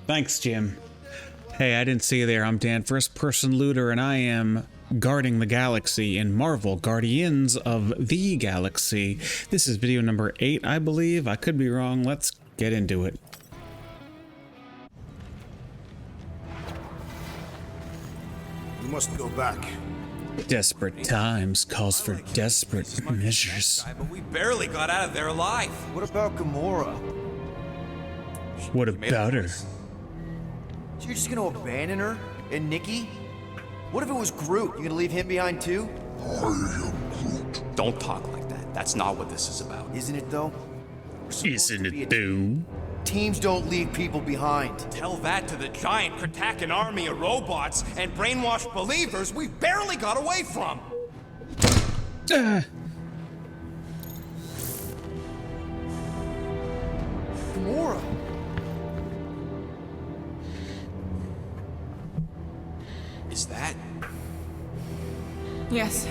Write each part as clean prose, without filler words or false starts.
Thanks, Jim. Hey, I didn't see you there. I'm Dan, first-person looter, and I am guarding the galaxy in Marvel Guardians of the Galaxy. This is video number 8, I believe. I could be wrong. Let's get into it. We must go back. Desperate times calls for desperate measures. But we barely got out of there alive. What about Gamora? What about her? So you're just gonna abandon her? And Nikki? What if it was Groot? You gonna leave him behind too? Don't talk like that. That's not what this is about. Isn't it though? Isn't it though? Teams don't leave people behind. Tell that to the giant Kratakan army of robots and brainwashed believers we barely got away from. Gamora! Is that? Yes,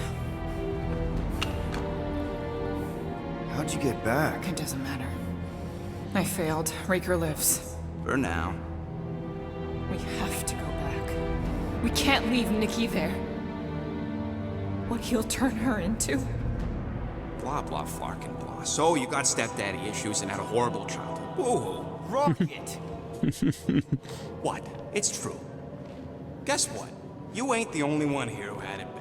How'd you get back? it doesn't matter. I failed. Raker lives. For now. We have to go back. We can't leave Nikki there. What he'll turn her into. Blah, blah, flarkin' blah. So you got stepdaddy issues and had a horrible childhood. Woo-hoo. Rocket! What? It's true. Guess what? You ain't the only one here who had it bad.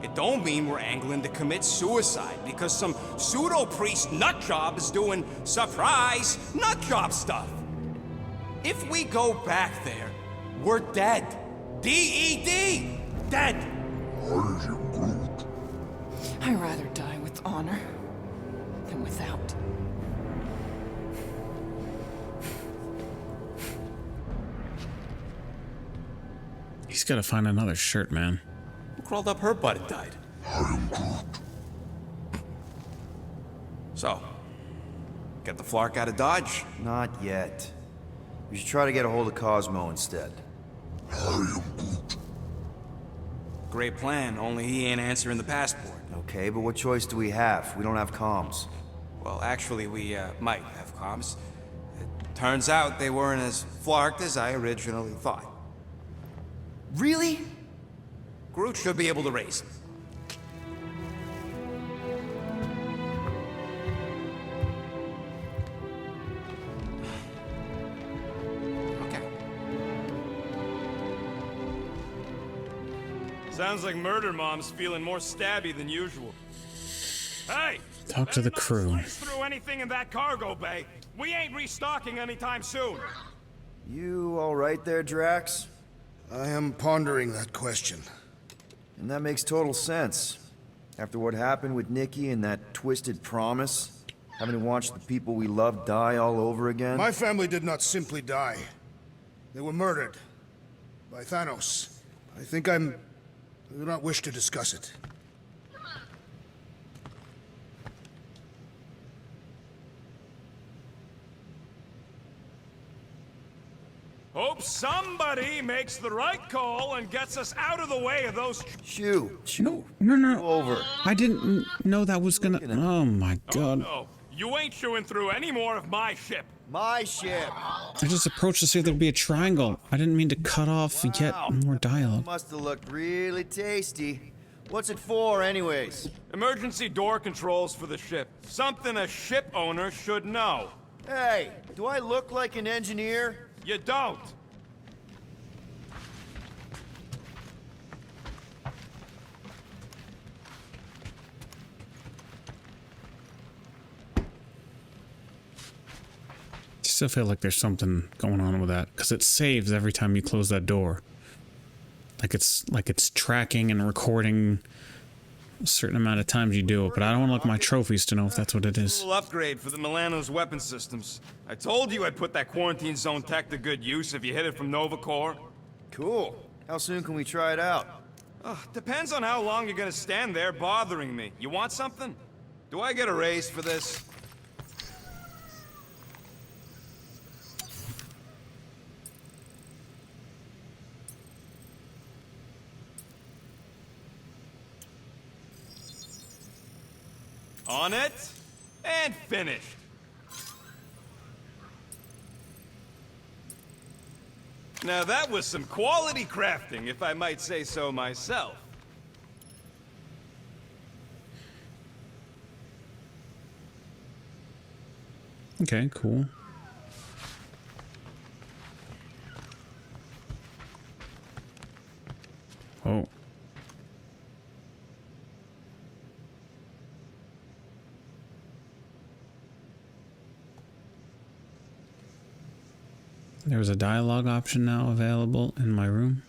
It don't mean we're angling to commit suicide because some pseudo-priest nutjob is doing surprise nutjob stuff. If we go back there, we're dead. D-E-D! Dead! I'd rather die with honor than without. He's gotta find another shirt, man. Who crawled up her butt and died? So, get the Flark out of Dodge? Not yet. We should try to get a hold of Cosmo instead. Great plan, only he ain't answering the passport. Okay, but what choice do we have? We don't have comms. Well, actually, we might have comms. It turns out they weren't as flarked as I originally thought. Really? Groot should be able to raise him. Okay. Sounds like Murder Mom's feeling more stabby than usual. Hey! Talk to the crew. Slice through anything in that cargo bay. We ain't restocking anytime soon. You alright there, Drax? I am pondering that question. And that makes total sense. After what happened with Nikki and that twisted promise, having to watch the people we love die all over again. My family did not simply die. They were murdered. By Thanos. I do not wish to discuss it. Hope somebody makes the right call and gets us out of the way of those... Shoo! No. Over. I didn't know that was gonna. Oh my god. No, you ain't chewing through any more of my ship. My ship! I just approached to see if there'd be a triangle. I didn't mean to cut off yet more dialogue. Must have looked really tasty. What's it for, anyways? Emergency door controls for the ship. Something a ship owner should know. Hey, do I look like an engineer? You don't. I still feel like there's something going on with that because it saves every time you close that door. Like it's tracking and recording a certain amount of times you do it, but I don't want to look at my trophies to know if that's what it A is. little upgrade for the Milano's weapon systems. I told you I'd put that quarantine zone tech to good use if you hit it from Nova Corps. Cool. How soon can we try it out? Depends on how long you're gonna stand there bothering me. You want something? Do I get a raise for this? On it, and finished. Now that was some quality crafting, if I might say so myself. Okay, cool. Oh. There's a dialogue option now available in my room.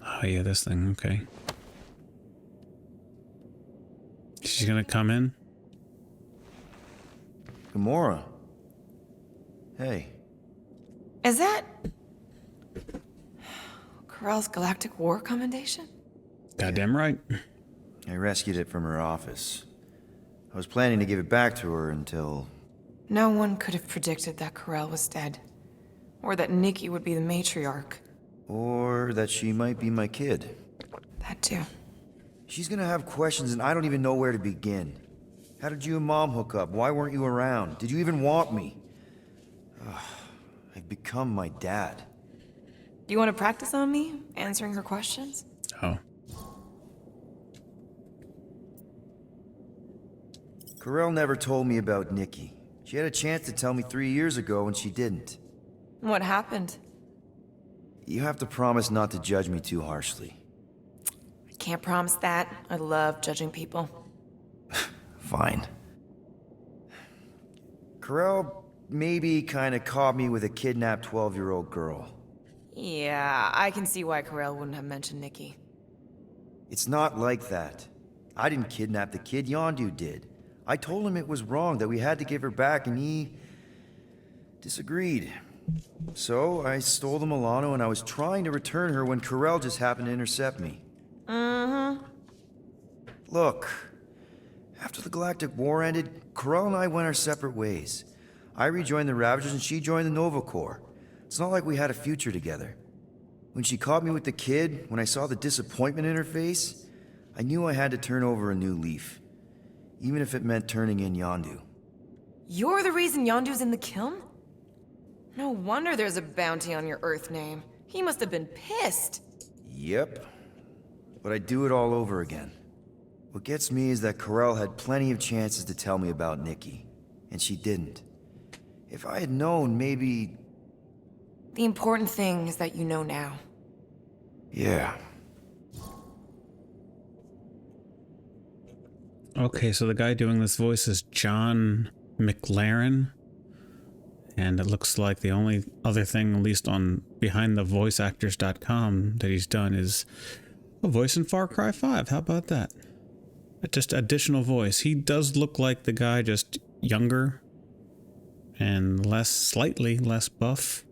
Oh yeah, this thing, okay. She's gonna come in? Gamora. Hey. Is that... Corell's Galactic War Commendation? Goddamn right. I rescued it from her office. I was planning to give it back to her until... No one could have predicted that Corell was dead. Or that Nikki would be the matriarch. Or that she might be my kid. That too. She's gonna have questions and I don't even know where to begin. How did you and Mom hook up? Why weren't you around? Did you even want me? Ugh, I've become my dad. Do you want to practice on me, answering her questions? Oh. Corell never told me about Nikki. She had a chance to tell me 3 years ago and she didn't. What happened? You have to promise not to judge me too harshly. I can't promise that. I love judging people. Fine. Corell maybe kinda caught me with a kidnapped 12-year-old girl. Yeah, I can see why Corell wouldn't have mentioned Nikki. It's not like that. I didn't kidnap the kid, Yondu did. I told him it was wrong, that we had to give her back, and he... disagreed. So, I stole the Milano and I was trying to return her when Corell just happened to intercept me. Mm-hmm. Look, after the Galactic War ended, Corell and I went our separate ways. I rejoined the Ravagers and she joined the Nova Corps. It's not like we had a future together. When she caught me with the kid, when I saw the disappointment in her face, I knew I had to turn over a new leaf. Even if it meant turning in Yondu. You're the reason Yondu's in the kiln? No wonder there's a bounty on your Earth name. He must have been pissed. Yep. But I'd do it all over again. What gets me is that Corell had plenty of chances to tell me about Nikki. And she didn't. If I had known, maybe... The important thing is that you know now. Yeah. Okay, so the guy doing this voice is John McLaren. And it looks like the only other thing, at least on behindthevoiceactors.com, that he's done is a voice in Far Cry 5. How about that? Just additional voice. He does look like the guy, just younger and slightly less buff.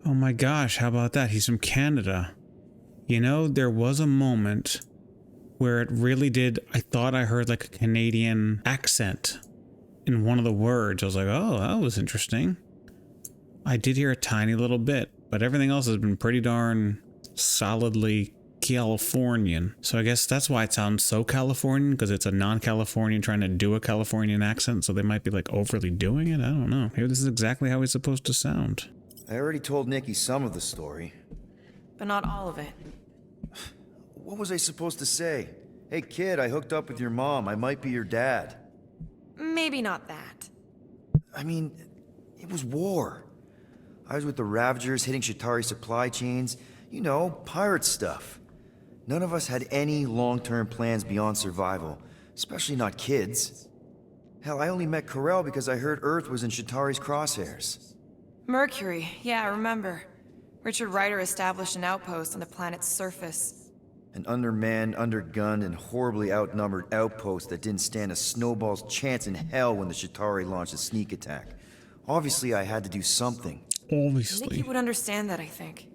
Oh my gosh, how about that? He's from Canada. You know, there was a moment where it really did, I thought I heard like a Canadian accent in one of the words. I was like, oh, that was interesting. I did hear a tiny little bit, but everything else has been pretty darn solidly Californian. So I guess that's why it sounds so Californian, because it's a non-Californian trying to do a Californian accent, so they might be like overly doing it. I don't know. Maybe this is exactly how he's supposed to sound. I already told Nikki some of the story. But not all of it. What was I supposed to say? Hey kid, I hooked up with your mom. I might be your dad. Maybe not that. I mean, it was war. I was with the Ravagers hitting Shatari supply chains. You know, pirate stuff. None of us had any long-term plans beyond survival, especially not kids. Hell, I only met Corell because I heard Earth was in Shatari's crosshairs. Mercury, yeah, I remember. Richard Ryder established an outpost on the planet's surface. An undermanned, undergunned, and horribly outnumbered outpost that didn't stand a snowball's chance in hell when the Shatari launched a sneak attack. Obviously, I had to do something. Obviously. Nikki would understand that, I think.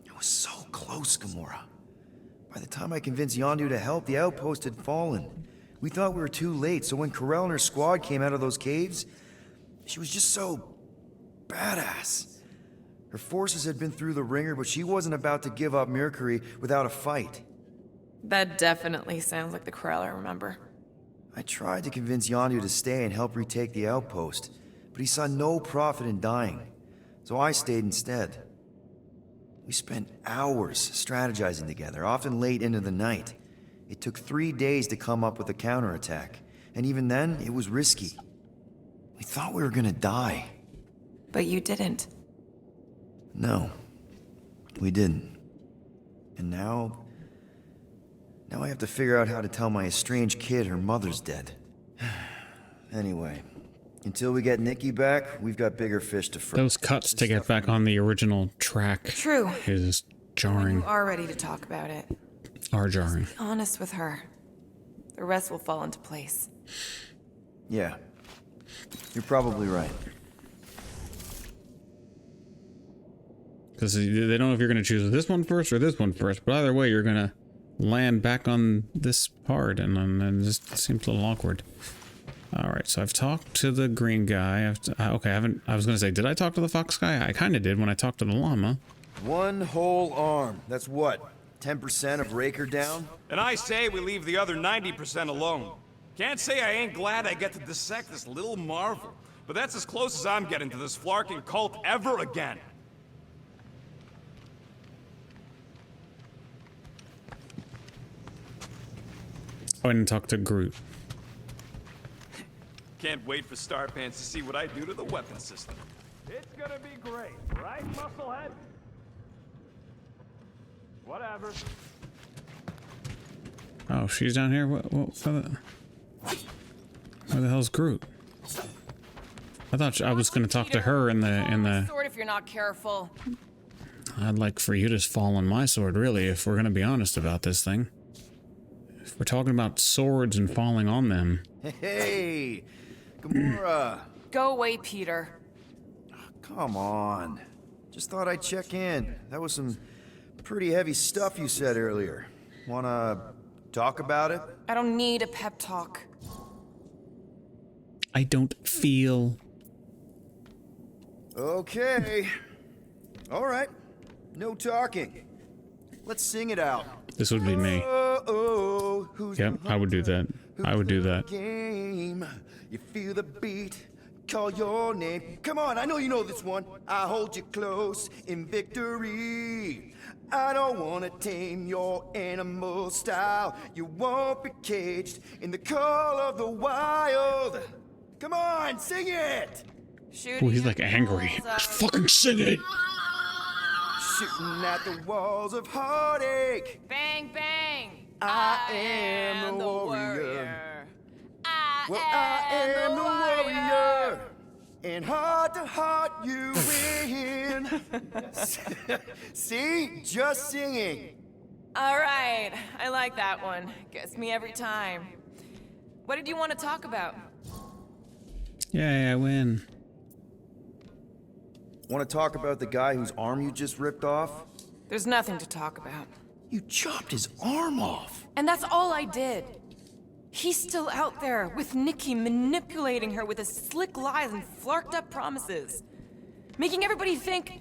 It was so close, Gamora. By the time I convinced Yondu to help, the outpost had fallen. We thought we were too late, so when Corell and her squad came out of those caves, she was just so badass. Her forces had been through the ringer, but she wasn't about to give up Mercury without a fight. That definitely sounds like the Krell I remember. I tried to convince Yondu to stay and help retake the outpost, but he saw no profit in dying, so I stayed instead. We spent hours strategizing together, often late into the night. It took 3 days to come up with a counterattack, and even then, it was risky. We thought we were gonna die. But you didn't. No, we didn't. And now I have to figure out how to tell my estranged kid her mother's dead. Anyway, until we get Nikki back, we've got bigger fish to fry. Those cuts to get back on the original track True. is jarring. You are ready to talk about it. Are jarring. Be honest with her. The rest will fall into place. Yeah, you're probably right. Because they don't know if you're going to choose this one first or this one first, but either way, you're going to land back on this part, and it just seems a little awkward. Alright, so I've talked to the green guy. I was going to say, did I talk to the fox guy? I kind of did when I talked to the llama. One whole arm. That's what? 10% of Raker down? And I say we leave the other 90% alone. Can't say I ain't glad I get to dissect this little marvel, but that's as close as I'm getting to this flarking cult ever again. Oh, I didn't talk to Groot. Can't wait for Starpants to see what I do to the weapon system. It's gonna be great, right, Musclehead? Whatever. Oh, she's down here? What where the hell's Groot? I thought I was going to talk to her in the... Sword if you're not careful. I'd like for you to fall on my sword, really, if we're going to be honest about this thing. If we're talking about swords and falling on them... Hey, Gamora. Go away, Peter. Come on. Just thought I'd check in. That was some pretty heavy stuff you said earlier. Wanna talk about it? I don't need a pep talk. I don't feel... Okay. All right. No talking. Let's sing it out. This would be me. Oh, who's Yep, I would do that. I would do that. Game. You feel the beat. Call your name. Come on, I know you know this one. I hold you close in victory. I don't want to tame your animal style. You won't be caged in the call of the wild. Come on, sing it! Oh, he's like angry. Just fucking sing it! Shooting at the walls of heartache. Bang, bang! I am the warrior. I am the warrior. And heart to heart you win. See? Just singing. All right, I like that one. Gets me every time. What did you want to talk about? Yay, I win. Want to talk about the guy whose arm you just ripped off? There's nothing to talk about. You chopped his arm off. And that's all I did. He's still out there with Nikki manipulating her with his slick lies and flarked up promises. Making everybody think...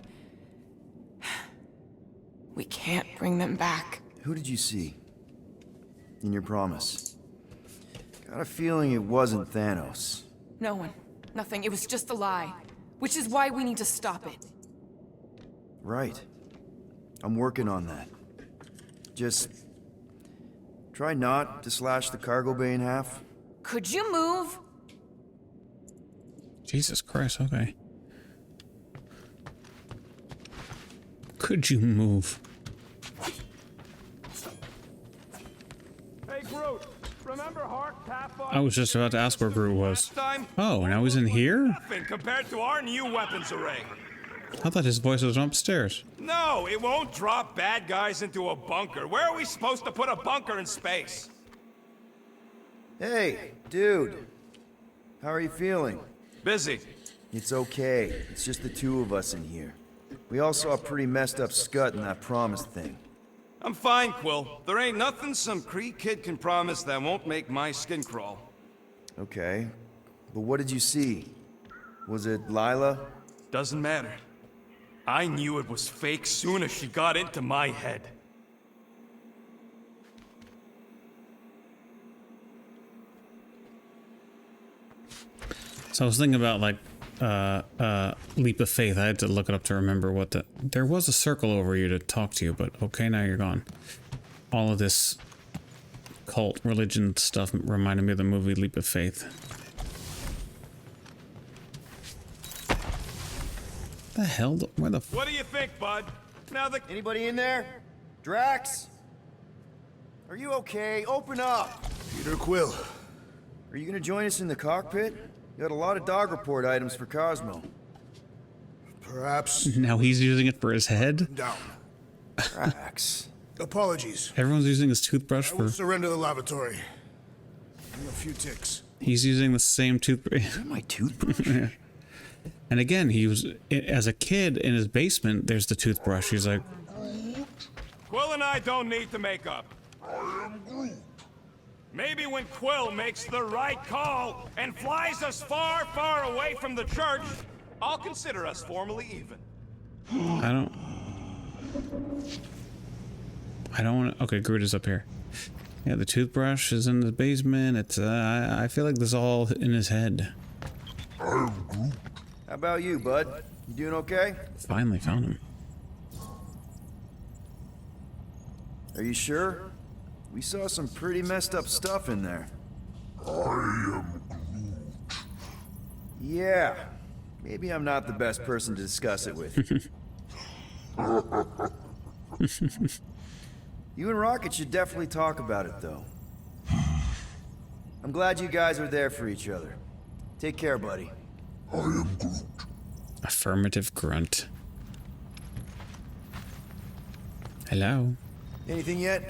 we can't bring them back. Who did you see? In your promise? Got a feeling it wasn't Thanos. No one. Nothing. It was just a lie. Which is why we need to stop it. Right. I'm working on that. Just... try not to slash the cargo bay in half. Could you move? Jesus Christ, okay. Could you move? Hey, Groot, remember Hark, Pathfinder? I was just about to ask where Groot was. Last time? Oh, now he's in here? Nothing compared to our new weapons array. I thought his voice was upstairs. No, it won't drop bad guys into a bunker. Where are we supposed to put a bunker in space? Hey, dude. How are you feeling? Busy. It's okay. It's just the two of us in here. We all saw a pretty messed up scut in that promise thing. I'm fine, Quill. There ain't nothing some Kree kid can promise that won't make my skin crawl. Okay. But what did you see? Was it Lila? Doesn't matter. I knew it was fake soon as she got into my head. So I was thinking about like leap of faith. I had to look it up to remember what there was a circle over you to talk to you, but okay, now you're gone. All of this cult religion stuff reminded me of the movie Leap of Faith. The hell? Where the? What do you think, bud? Now the Anybody in there? Drax? Are you okay? Open up! Peter Quill. Are you gonna join us in the cockpit? You got a lot of dog report items for Cosmo. Perhaps Now he's using it for his head. down. Drax. Apologies. Everyone's using his toothbrush I for. will surrender the lavatory. A few ticks. He's using the same toothbrush. My toothbrush? And again, he was as a kid in his basement. There's the toothbrush. He's like, Quill and I don't need to make up. Maybe when Quill makes the right call and flies us far, far away from the church, I'll consider us formally even. I don't want to. Okay, Groot is up here. Yeah, the toothbrush is in the basement. It's. I feel like this is all in his head. How about you, bud? You doing okay? Finally found him. Are you sure? We saw some pretty messed up stuff in there. Yeah. Maybe I'm not the best person to discuss it with. You and Rocket should definitely talk about it, though. I'm glad you guys are there for each other. Take care, buddy. Affirmative grunt. Hello. Anything yet?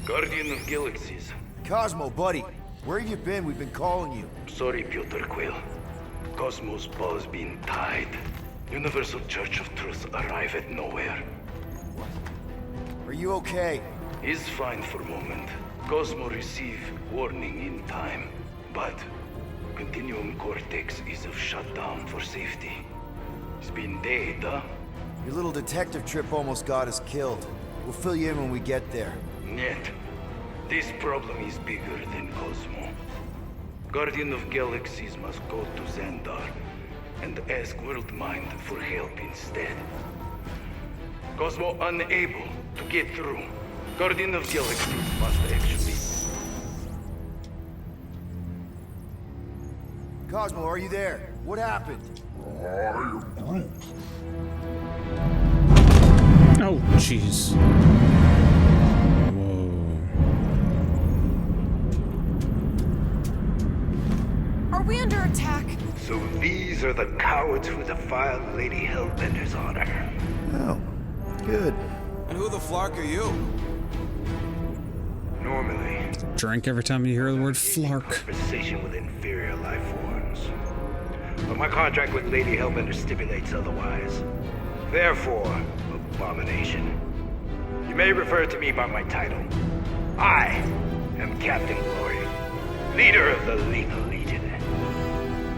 Guardian of Galaxies. Cosmo, buddy. Where have you been? We've been calling you. Sorry, Peter Quill. Cosmos ball's been tied. Universal Church of Truth arrive at nowhere. Are you okay? He's fine for a moment. Cosmo receive warning in time. But Continuum Cortex is of shutdown for safety. He's been dead, huh? Your little detective trip almost got us killed. We'll fill you in when we get there. Yet, this problem is bigger than Cosmo. Guardian of Galaxies must go to Xandar and ask Worldmind for help instead. Cosmo unable to get through. Guardian of Galaxies must actually... Cosmo, are you there? What happened? Oh, jeez. Whoa. Are we under attack? So these are the cowards who defiled Lady Hellbender's honor. Oh, good. And who the flark are you? Normally, Drink every time you hear the word flark. conversation with inferior life forms. But my contract with Lady Hellbender stipulates otherwise. Therefore, abomination. You may refer to me by my title. I am Captain Glory, leader of the Lethal Legion.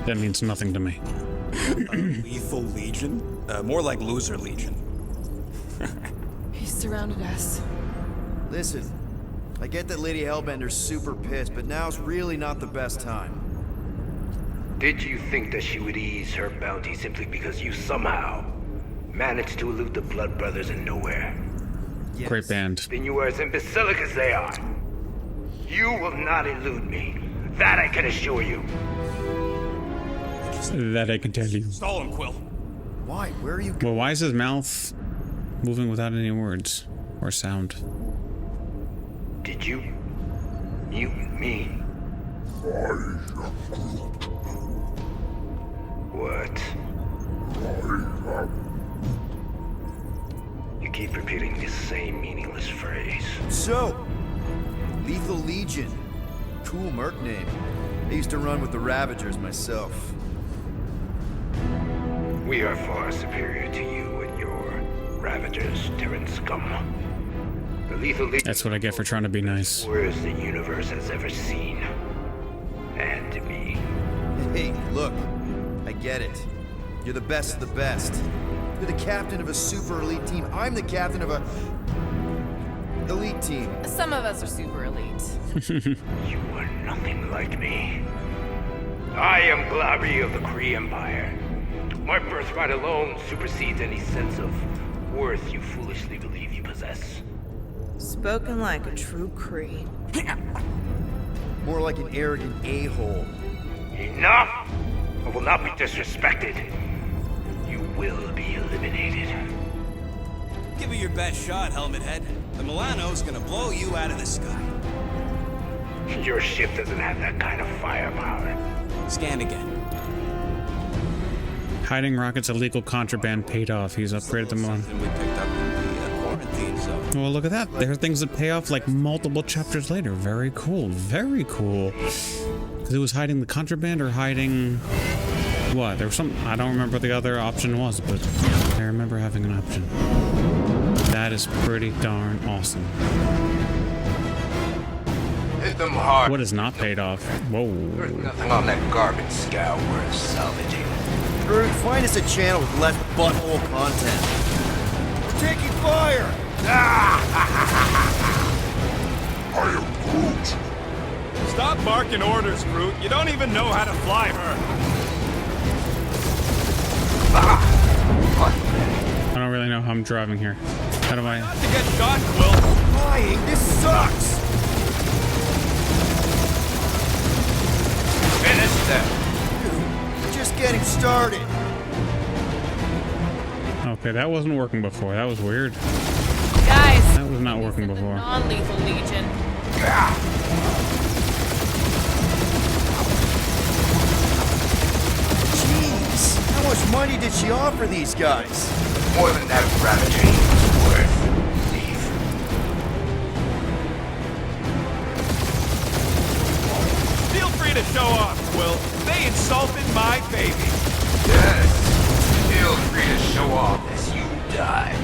That means nothing to me. Lethal Legion? More like Loser Legion. He surrounded us. Listen, I get that Lady Hellbender's super pissed, but now's really not the best time. Did you think that she would ease her bounty simply because you somehow managed to elude the Blood Brothers in nowhere? Yes. Great band. Then you are as imbecilic as they are. You will not elude me. That I can assure you. That I can tell you. Stall him, Quill. Why? Where are you Well, why is his mouth moving without any words or sound? Did you mute me? What? You keep repeating the same meaningless phrase. So, Lethal Legion. Cool merc name. I used to run with the Ravagers myself. We are far superior to you and your Ravagers, Terran scum. The Lethal Legion. That's what I get for trying to be nice. Worst the universe has ever seen. And me. Hey, look. I get it. You're the best of the best. You're the captain of a super elite team. I'm the captain of a... Elite team. Some of us are super elite. You are nothing like me. I am Glary of the Kree Empire. My birthright alone supersedes any sense of worth you foolishly believe you possess. Spoken like a true Kree. More like an arrogant a-hole. Enough! I will not be disrespected. You will be eliminated. Give it your best shot, Helmet Head. The Milano's gonna blow you out of the sky. Your ship doesn't have that kind of firepower. Scan again. Hiding rockets illegal contraband paid off. He's upgraded the Milano. Something we picked up in the quarantine zone. Well, look at that. There are things that pay off like multiple chapters later. Very cool. Very cool. Because it was hiding the contraband or hiding... What? There was some... I don't remember what the other option was, but I remember having an option. That is pretty darn awesome. Hit them hard. What is not paid off? Whoa. There's nothing on that garbage scow worth salvaging. Groot, find us a channel with less butthole content. We're taking fire! I am Groot. Stop barking orders, Groot. You don't even know how to fly her. I don't really know how I'm driving here. How do I... Not to get shot, Quill. Flying, this sucks! Finish them. Dude, we're just getting started. Okay, that wasn't working before. That was weird. Guys, That was not working before. non-lethal legion. Jeez, how much money did she offer these guys? More than that ravaging is worth. Leave. Feel free to show off, Quill. They insulted my baby. Yes. Feel free to show off as you die.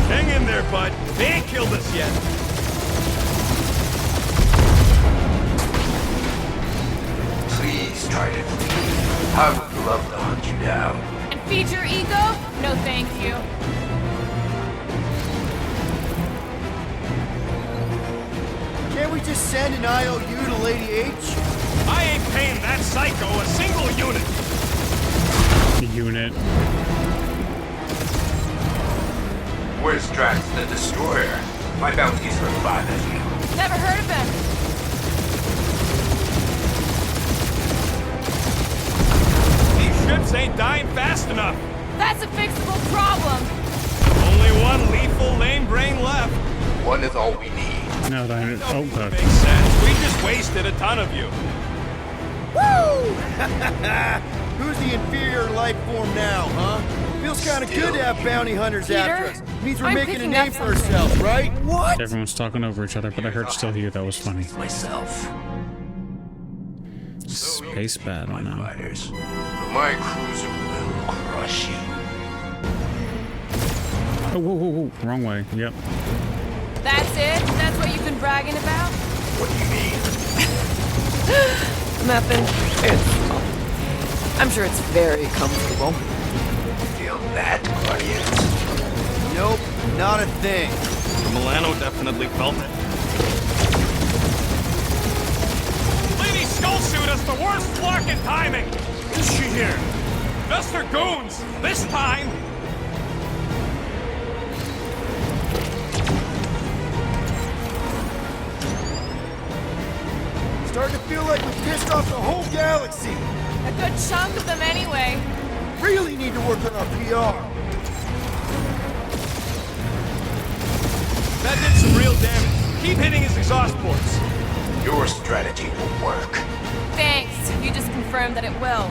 Hang in there, bud. They ain't killed us yet. Please try to leave. I would love to hunt you down. And feed your ego? No thank you. Can't we just send an IOU to Lady H? I ain't paying that psycho a single unit. Unit. Where's Drax the Destroyer? My bounties for 5 of you. Never heard of him. These ships ain't dying fast enough. That's a fixable problem. Only one lethal lame brain left. One is all we need. No, that... Oh, God. Makes sense. We just wasted a ton of you. Woo! Who's the inferior life form now, huh? Feels kind of good to have bounty hunters Peter, after us. Means we're I'm making a picking name up for something. ourselves, right? What? Everyone's talking over each other, but I heard still hear that was funny. Myself. Space battle now. Fighters. My cruiser will crush you. Oh, whoa, whoa, whoa. Wrong way. Yep. That's it? That's what you've been bragging about? What do you mean? Nothing. I'm sure it's very comfortable. Feel that, Guardians? Nope, not a thing. The Milano definitely felt it. Lady Skullsuit has the worst flarkin' timing. Is she here? Just her goons. This time. Starting to feel like we pissed off the whole galaxy. A good chunk of them anyway. Really need to work on our PR. That did some real damage. Keep hitting his exhaust ports. Your strategy will work. Thanks. You just confirmed that it will.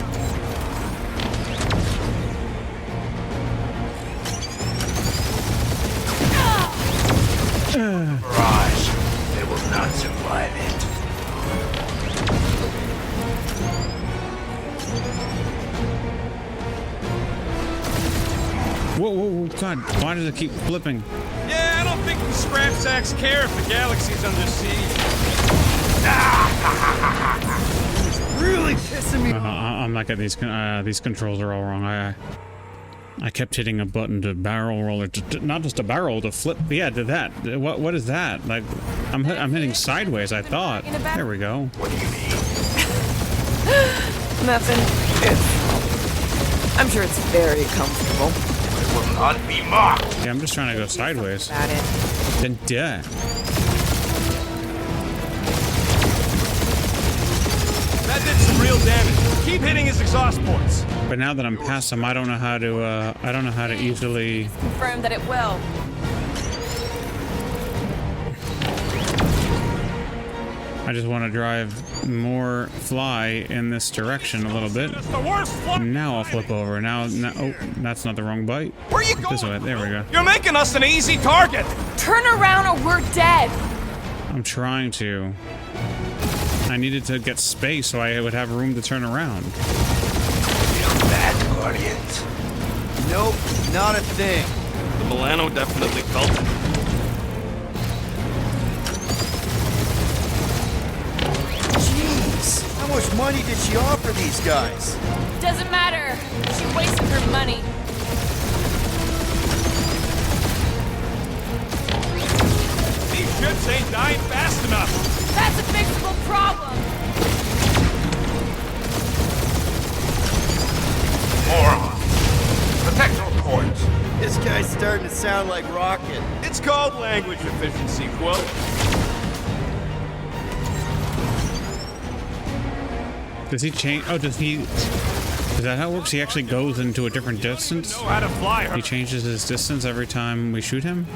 Mirage. They will not survive it. Whoa, whoa, whoa. God, why does it keep flipping? Yeah, I don't think the scrap sacks care if the galaxy's under siege. Really pissing I'm not getting these controls are all wrong. I kept hitting a button to barrel roll, or not just a barrel, to flip. Yeah, to that. What is that? Like, I'm hitting sideways, I thought. There we go. What do you mean? Nothing. I'm sure it's very comfortable. It will not be mocked. Yeah, I'm just trying to go sideways. About it. Then duh. That did some real damage. Keep hitting his exhaust ports. But now that I'm past him, I don't know how to easily. Confirm that it will. I just want to drive more fly in this direction a little bit. That's the worst fly. Now I'll flip over. Now, oh, that's not the wrong bite. Where are you going? This way. There we go. You're making us an easy target. Turn around or we're dead. I'm trying to. I needed to get space so I would have room to turn around. Feel that, Guardians? Nope, not a thing. The Milano definitely felt it. Jeez, how much money did she offer these guys? Doesn't matter. She wasted her money. These ships ain't dying fast enough. That's a fixable problem. Moron. Protect your ports. This guy's starting to sound like Rocket. It's called language efficiency, Quill. Does he change? Oh, does he? Is that how it works? He actually goes into a different distance? Know how to fly her. He changes his distance every time we shoot him?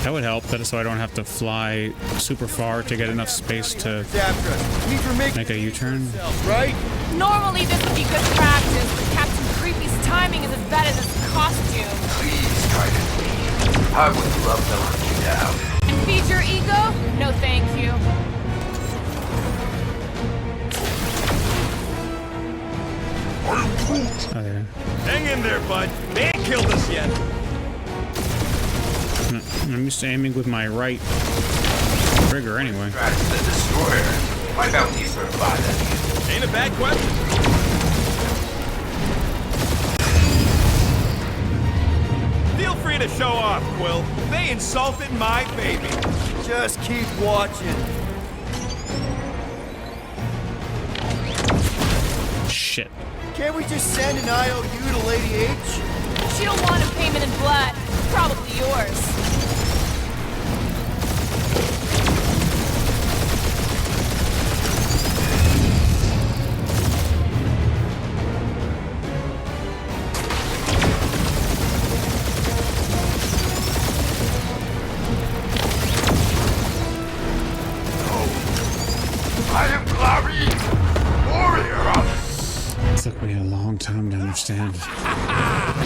That would help, so I don't have to fly super far to get enough space to After us. Me for making make a U-turn. right? Normally this would be good practice, but Captain Creepy's timing is as bad as his costume. Please try to leave. I would love to hunt you down. And feed your ego? No thank you. Oh, yeah. Hang in there, bud. They ain't killed us yet. I'm used to aiming with my right trigger anyway. Crash the destroyer. My bounty certified that. Ain't a bad question. Feel free to show off, Quill. They insulted my baby. Just keep watching. Shit. Can't we just send an IOU to Lady H? She don't want a payment in blood. Probably yours. I am Clary, warrior of... It took me a long time to understand.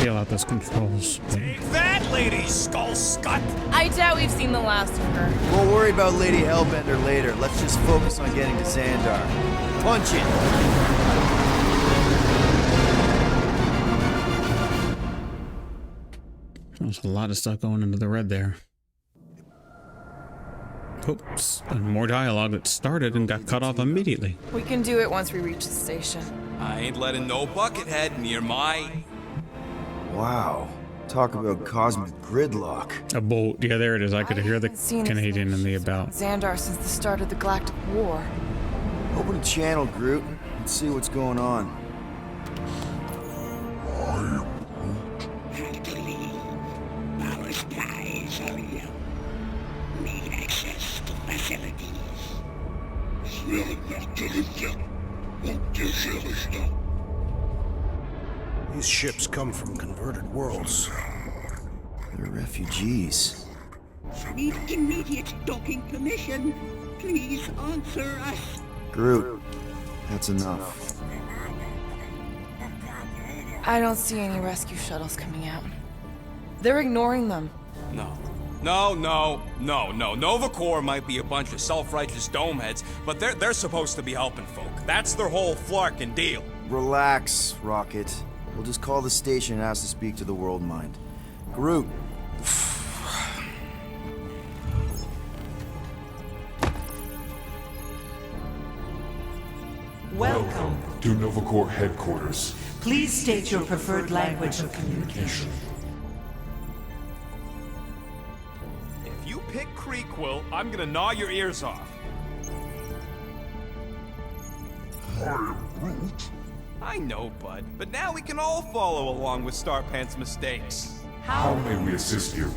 Feel out those controls. Take that, Lady Skull Scut. I doubt we've seen the last of her. We'll worry about Lady Hellbender later. Let's just focus on getting to Xandar. Punch it! There's a lot of stuff going into the red there. Oops. And more dialogue that started and got cut off immediately. We can do it once we reach the station. I ain't letting no buckethead near my... Wow. Talk about cosmic gridlock. A bolt. Yeah, there it is. I could hear the haven't seen Canadian in the about. Xandar since the start of the Galactic War. Open a channel, Groot. Let's see what's going on. Have to leave. Our spies are young. Need access to facilities. These ships come from converted worlds. They're refugees. Need immediate docking permission. Please answer us. Groot, that's enough. I don't see any rescue shuttles coming out. They're ignoring them. No. Nova Corps might be a bunch of self-righteous domeheads, but they're supposed to be helping folk. That's their whole flarkin' deal. Relax, Rocket. We'll just call the station and ask to speak to the World Mind. Groot. Welcome to Novacore headquarters. Please state your preferred language of communication. If you pick Creekwill, I'm gonna gnaw your ears off. I know, bud, but now we can all follow along with Starpant's mistakes. How may we assist you?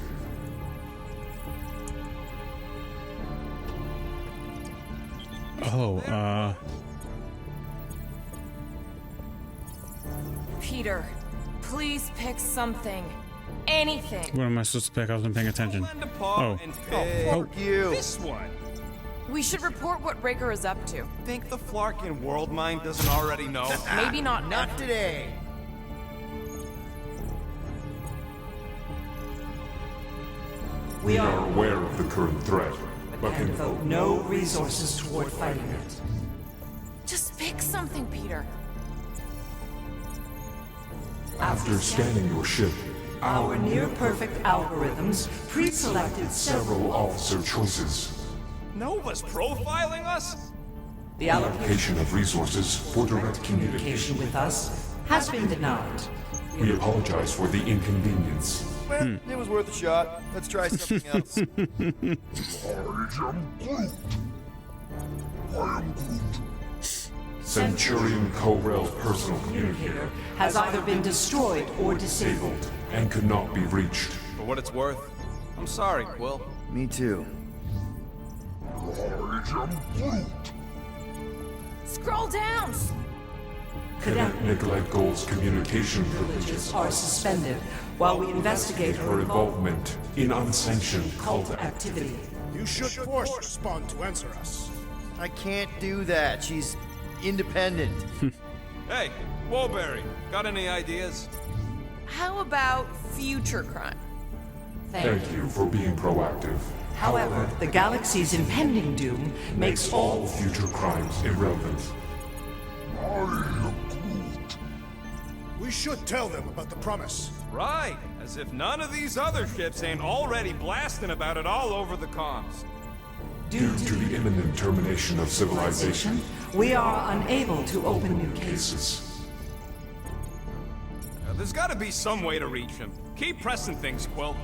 Oh, Peter, please pick something. Anything. what am I supposed to pick? I wasn't paying attention. Lend a paw Oh. and pick Fuck you. this one. We should report what Rager is up to. Think the Flarkin world mind doesn't already know? Maybe not now. Not today. We We are are aware of the current threat, but and can devote no resources toward fighting it. Just pick something, Peter. after scanning your ship, Our near-perfect algorithms pre-selected several officer choices. Nova's profiling us? The allocation Allocation of resources for direct communication communication. with us has been denied. We apologize for the inconvenience. Well, it was worth a shot. Let's try something else. Centurion Co-Rel's personal communicator Has either been destroyed or disabled. disabled and could not be reached. For what it's worth, I'm sorry, Quill. Me too. Scroll down. Cadet Nicolette Gold's communication privileges Are suspended while we investigate her involvement in unsanctioned cult activity. You should force Spawn to answer us. I can't do that. She's independent. Hey, Woolberry, got any ideas? How about future crime? Thank you for being proactive. However, the galaxy's impending doom makes all All future crimes irrelevant. We should tell them about the promise. Right, as if none of these other ships ain't already blasting about it all over the comms. Due to the imminent termination of civilization, we are unable to open new cases. cases. There's gotta be some way to reach him. Keep pressing things, Quill.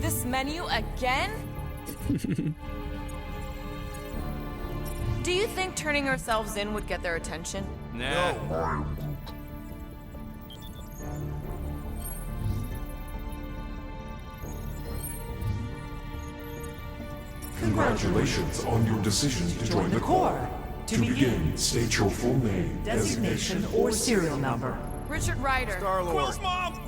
This menu again? Do you think turning ourselves in would get their attention? Nah. Congratulations on your decision to join the Corps. To begin, state your full name, Designation or serial number. Richard Ryder. Star-Lord. Quill's mom!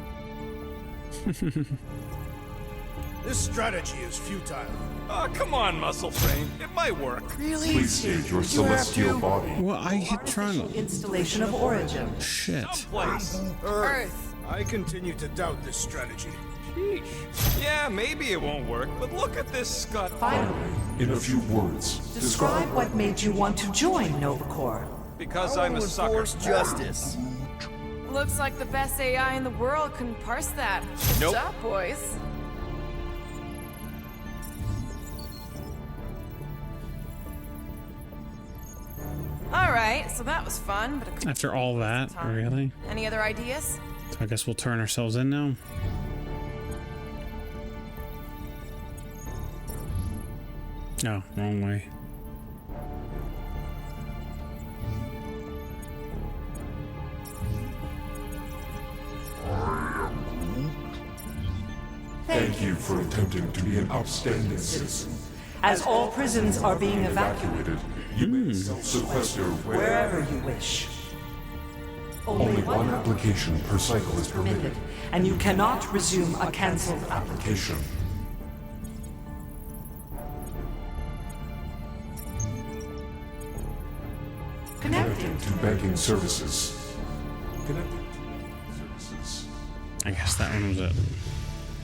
This strategy is futile. Oh, come on, Muscle Frame. It might work. Really? Please state your You have celestial to? body. well, I hit triangle. Installation of origin. Shit. Place. Earth. I continue to doubt this strategy. Sheesh. Yeah, maybe it won't work, but look at this scut. Finally, In a few words, describe what made you want to join Novacore. Because I I'm a will sucker. enforce justice. Looks like the best AI in the world couldn't parse that. Good Nope. job, boys. Alright, so that was fun, but it could After all that, really? Any other ideas? So I guess we'll turn ourselves in now. No, wrong way. thank you for attempting to be an outstanding citizen. As all prisons are being evacuated, Evacuated, you may self-sequester wherever you wish. Only one application per cycle is permitted. And you cannot resume a cancelled Application. Connecting. To banking services. Connected to banking services. I guess that one was it.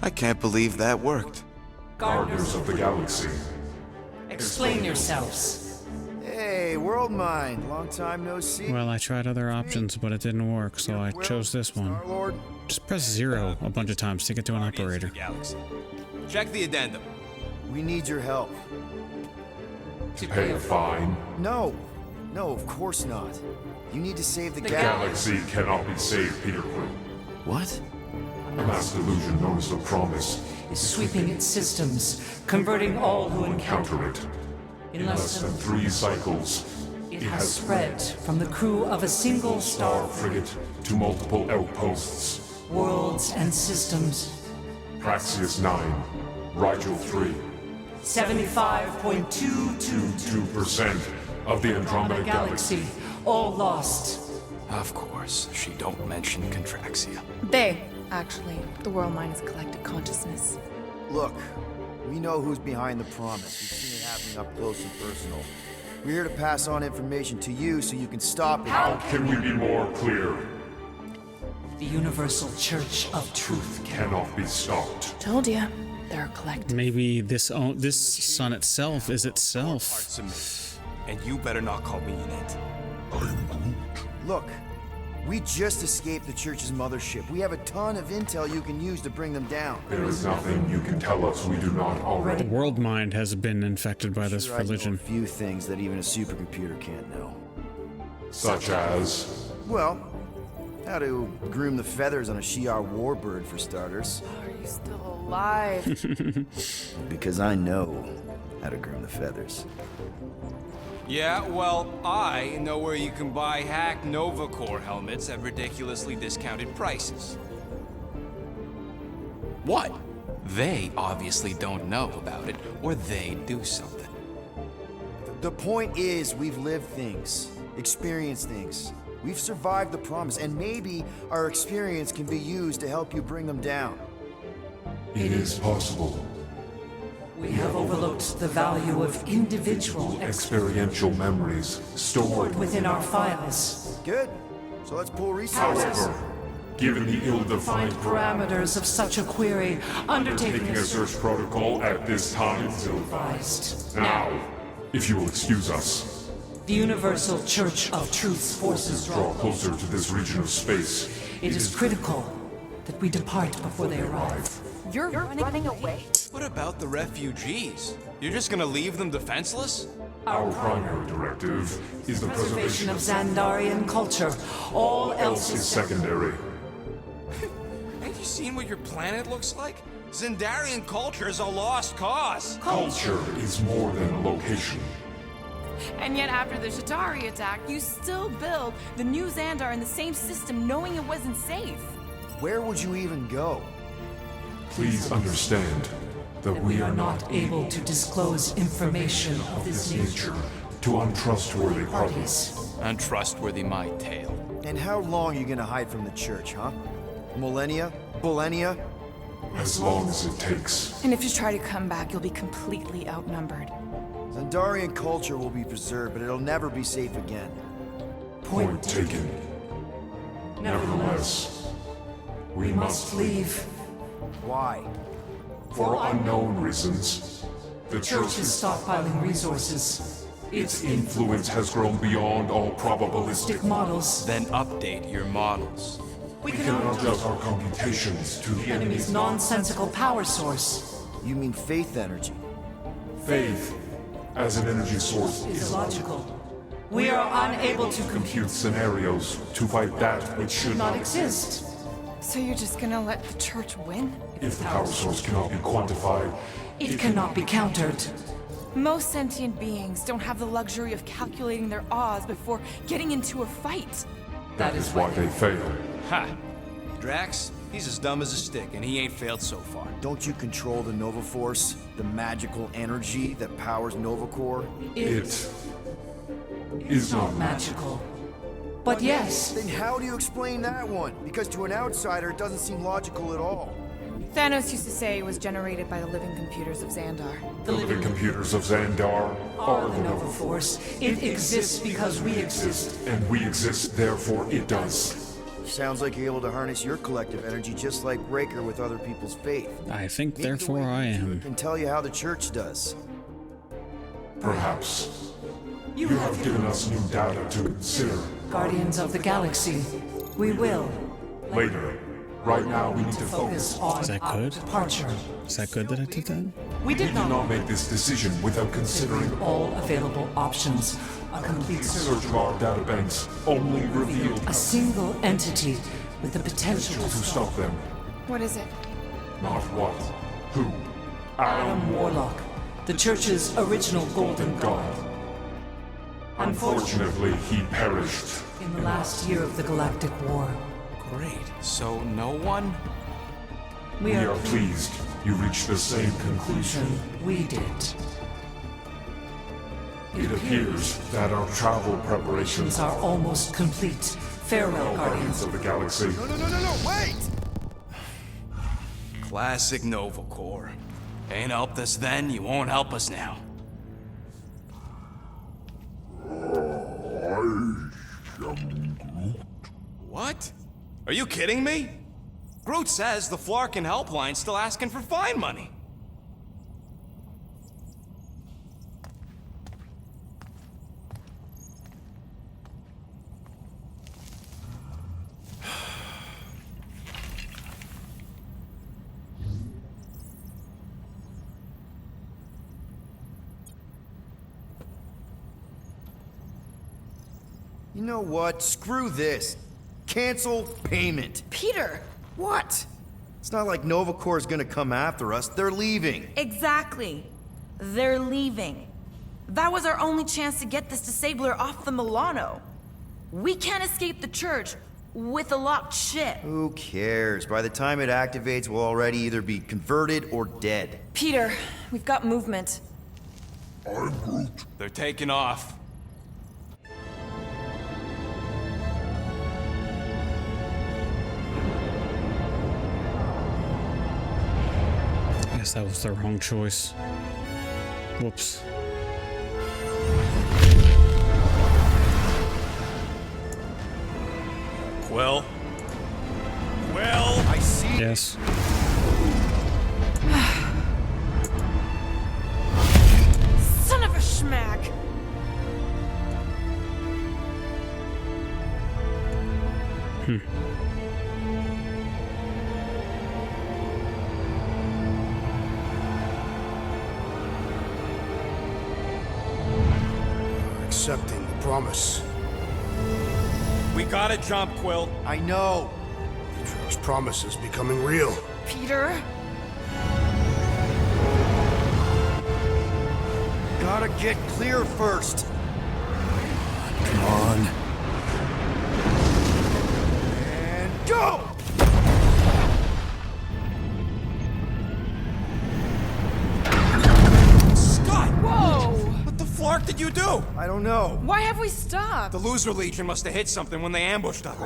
I can't believe that worked. Gardeners of the Galaxy. Explain yourselves. Hey, World Mind. Long time no see. Well, I tried other options, but it didn't work, so I chose this one. Star-Lord. Just press 0 a bunch of times to get to an Guardians of operator. the Galaxy. Check the addendum. We need your help. To pay a fine. No. No, of course not. You need to save the The galaxy cannot be saved, Peter Quill. What? A mass delusion known as the Promise is sweeping its systems, converting all who encounter counter it. In less than 3 cycles, it has spread from the crew of a single star frigate to multiple outposts. worlds and systems. Praxius 9, Rigel 3, 75.222 2% of the Andromeda Galaxy. galaxy, all lost. Of course, she don't mention Contraxia. Actually, the world mind is collective consciousness. Look, we know who's behind the Promise. We've seen it happening up close and personal. We're here to pass on information to you so you can stop it. How can we be more clear? The Universal Church of Truth Cannot be stopped. Told ya, they're a collective. Maybe this sun itself is itself. Parts of me. And you better not call me an it. Look, we just escaped the Church's mothership. We have a ton of intel you can use to bring them down. There is nothing you can tell us we do not already. World mind has been infected by this Sure, I know religion. a few things that even a supercomputer can't know. Such as... Well, how to groom the feathers on a Shi'ar warbird, for starters. Are you still alive? Because I know how to groom the feathers. Yeah, well, I know where you can buy hack Nova Corps helmets at ridiculously discounted prices. What? They obviously don't know about it, or they'd do something. The point is, we've lived things, experienced things. We've survived the Promise, and maybe our experience can be used to help you bring them down. It is possible. We have overlooked the value of individual Experiential memories stored within our files. Good. So let's pull resources. However, given the ill-defined Parameters of such a query, undertaking taking a search protocol at this time is advised. now. If you will excuse us, The Universal Church of Truth's forces draw closer to this region of space. It is critical that we depart before they arrive. You're running away? What about the refugees? You're just gonna leave them defenseless? Our primary directive is the preservation Preservation of of Xandarian culture. All else is is secondary. Ain't you seen what your planet looks like? Xandarian culture is a lost cause. Culture is more than a location. And yet after the Shatari attack, you still build the new Xandar in the same system knowing it wasn't safe. Where would you even go? Please understand that we are not able to disclose information of this nature to untrustworthy parties. parties. Untrustworthy my tale. And how long are you gonna hide from the Church, huh? Millennia? Millennia? As long as it takes. And if you try to come back, you'll be completely outnumbered. Xandarian culture will be preserved, but it'll never be safe again. Point taken. Nevertheless, we must Leave. Why? For unknown reasons. The Church is stockpiling resources. its influence has grown beyond all probabilistic. Models. Then update your models. We We can adjust our computations to the enemy's enemy's nonsensical power source. You mean faith energy? faith as an energy source Is is illogical. We are unable to compute scenarios to fight that which should not not exist. So you're just gonna let the church win? If the power source cannot be quantified, It cannot be countered. Most sentient beings don't have the luxury of calculating their odds before getting into a fight. that is why they fail. Ha! Drax, he's as dumb as a stick, and he ain't failed so far. Don't you control the Nova Force? The magical energy that powers Nova Corps? It is not Magical. But yes, Then how do you explain that one? Because to an outsider, it doesn't seem logical at all. Thanos used to say it was generated by the living computers of Xandar. the living computers of Xandar are the Nova Force. It exists because we exist. and we exist, therefore it does. Sounds like you're able to harness your collective energy just like Raker with other people's faith. I think Maybe the therefore way I you do am. it can tell you how the Church does. Perhaps you have given us new data to consider. Guardians of the Galaxy. We will Later. Right now, we need to focus. focus on Is that our good? departure. Is that good that I did that? We We did did not not make this decision without considering all available options. A complete Search of our databanks only revealed A single entity with the potential to stop them. What is it? Not what, who. Adam Warlock, the Church's original golden god. Unfortunately, he perished. In the last year of the Galactic War. Great. So no one? We We are are pleased you reached the same conclusion. we did. It appears that our travel preparations These are almost complete. Farewell, Guardians Guardians. of the Galaxy. No, wait! Classic Nova Corps. Ain't helped us then, you won't help us now. What? Are you kidding me? Groot says the Flarkin helpline's still asking for fine money. You know what? Screw this. Cancel payment. Peter! What? It's not like Nova Corps is gonna come after us. They're leaving. Exactly. They're leaving. That was our only chance to get this disabler off the Milano. We can't escape the church with a locked ship. Who cares? By the time it activates, we'll already either be converted or dead. Peter, we've got movement. They're taking off. I guess that was the wrong choice. Whoops. Quill? Quill? I see. Yes. Son of a schmack! Accepting the promise. We gotta jump, Quill. I know. Peter's promise is becoming real. Peter? Gotta get clear first. Come on. And go! Scott! Whoa! What the flark did you do? I don't know. Why have we stopped? The Loser Legion must have hit something when they ambushed us.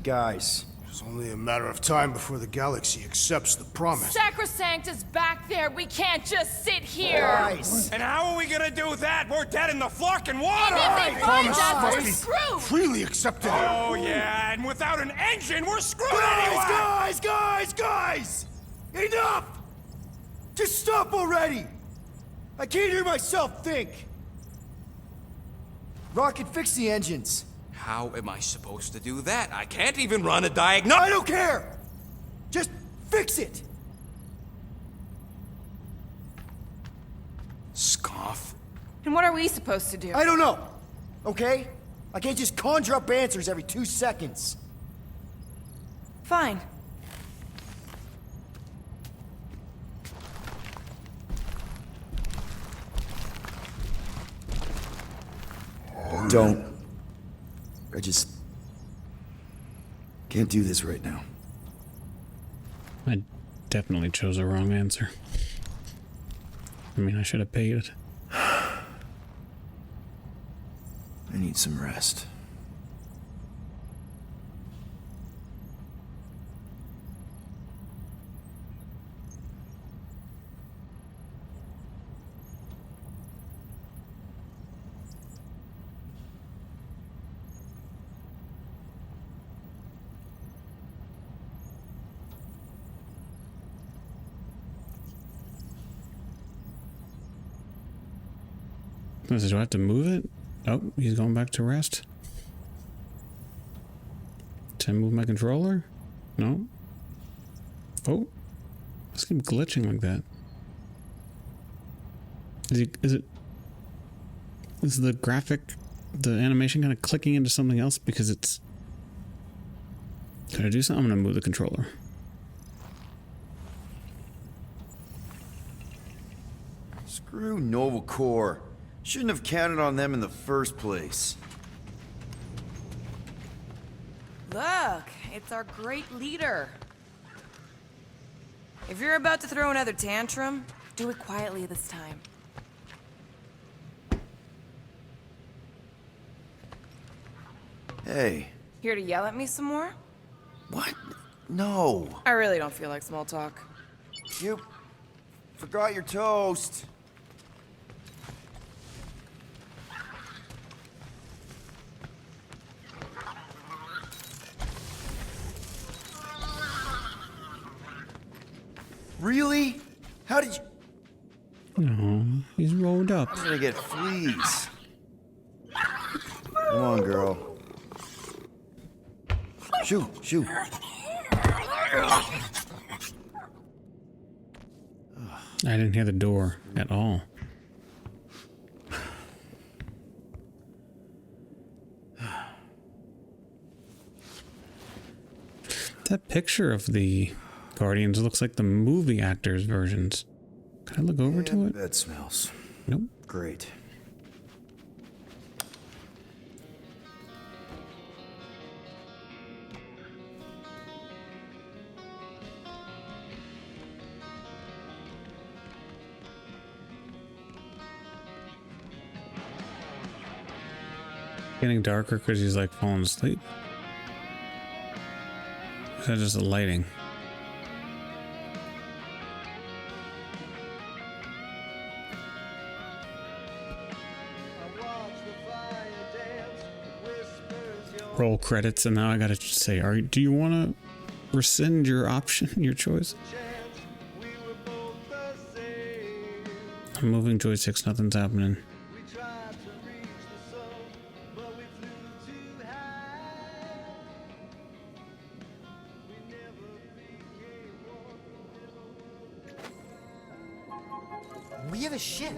Guys, It's only a matter of time before the galaxy accepts the promise. Sacrosanct is back there. We can't just sit here. guys. And how are we gonna do that? We're dead in the flarkin' water! If they find promise us, must we're be screwed. freely accepted. Oh yeah, and without an engine, we're screwed anyway! Guys! Enough! Just stop already! I can't hear myself think. Rocket, fix the engines. How am I supposed to do that? I can't even run a I diagnostic. don't care! Just fix it! Scoff. And what are we supposed to do? I don't know, okay? I can't just conjure up answers every 2 seconds. Fine. Don't. I just can't do this right now. I definitely chose the wrong answer. I mean, I should have paid it. I need some rest. Do I have to move it? Oh, he's going back to rest. Can I move my controller? No. Oh. Let's keep glitching like that. Is it... Is the animation kind of clicking into something else because it's... Can I do something? I'm gonna move the controller. Screw Nova Corps. Shouldn't have counted on them in the first place. Look, it's our great leader. If you're about to throw another tantrum, do it quietly this time. Hey. Here to yell at me some more? What? No. I really don't feel like small talk. You forgot your toast. Really? How did you... No, he's rolled up. I'm gonna get fleas. Come on, girl. Shoo, shoo. I didn't hear the door at all. That picture of the Guardians looks like the movie actors' versions. Can I look over to it? Bed smells. Nope. Great. Getting darker because he's like falling asleep. Is that just the lighting? Roll credits, and now I gotta say, do you want to rescind your option, your choice? I'm moving joysticks, nothing's happening. We have a ship.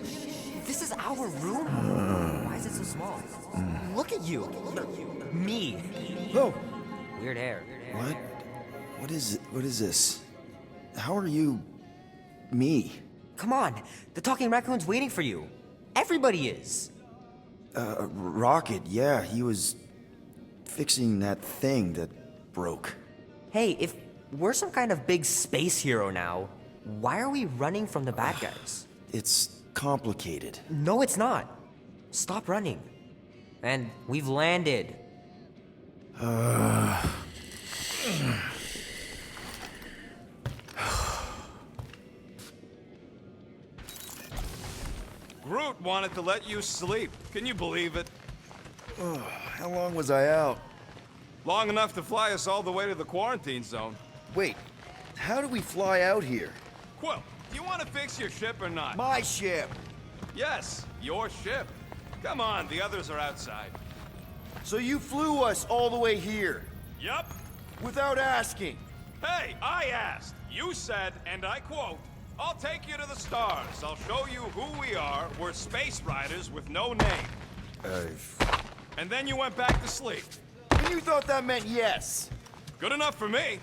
This is our room? Why is it so small? Look at you. Me. Oh. Weird hair. What? What is this? How are you... me? Come on. The talking raccoon's waiting for you. Everybody is. Rocket, yeah, he was fixing that thing that broke. Hey, if we're some kind of big space hero now, why are we running from the bad guys? It's complicated. No, it's not. Stop running. And we've landed. Groot wanted to let you sleep. Can you believe it? How long was I out? Long enough to fly us all the way to the quarantine zone. Wait, how do we fly out here? Quill, do you want to fix your ship or not? My ship! Yes, your ship. Come on, the others are outside. So you flew us all the way here? Yup. Without asking? Hey, I asked. You said, and I quote, "I'll take you to the stars. I'll show you who we are. We're space riders with no name." And then you went back to sleep. And you thought that meant yes? Good enough for me.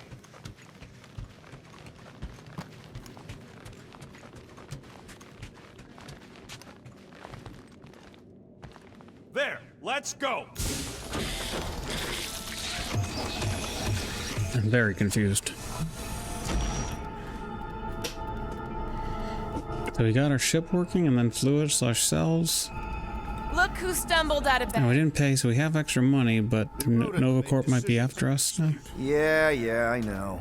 There, let's go. I'm very confused. So we got our ship working and then fluid/cells. Look who stumbled out of bed. No, we didn't pay, so we have extra money, but Nova Corp might be after us now. Yeah, I know.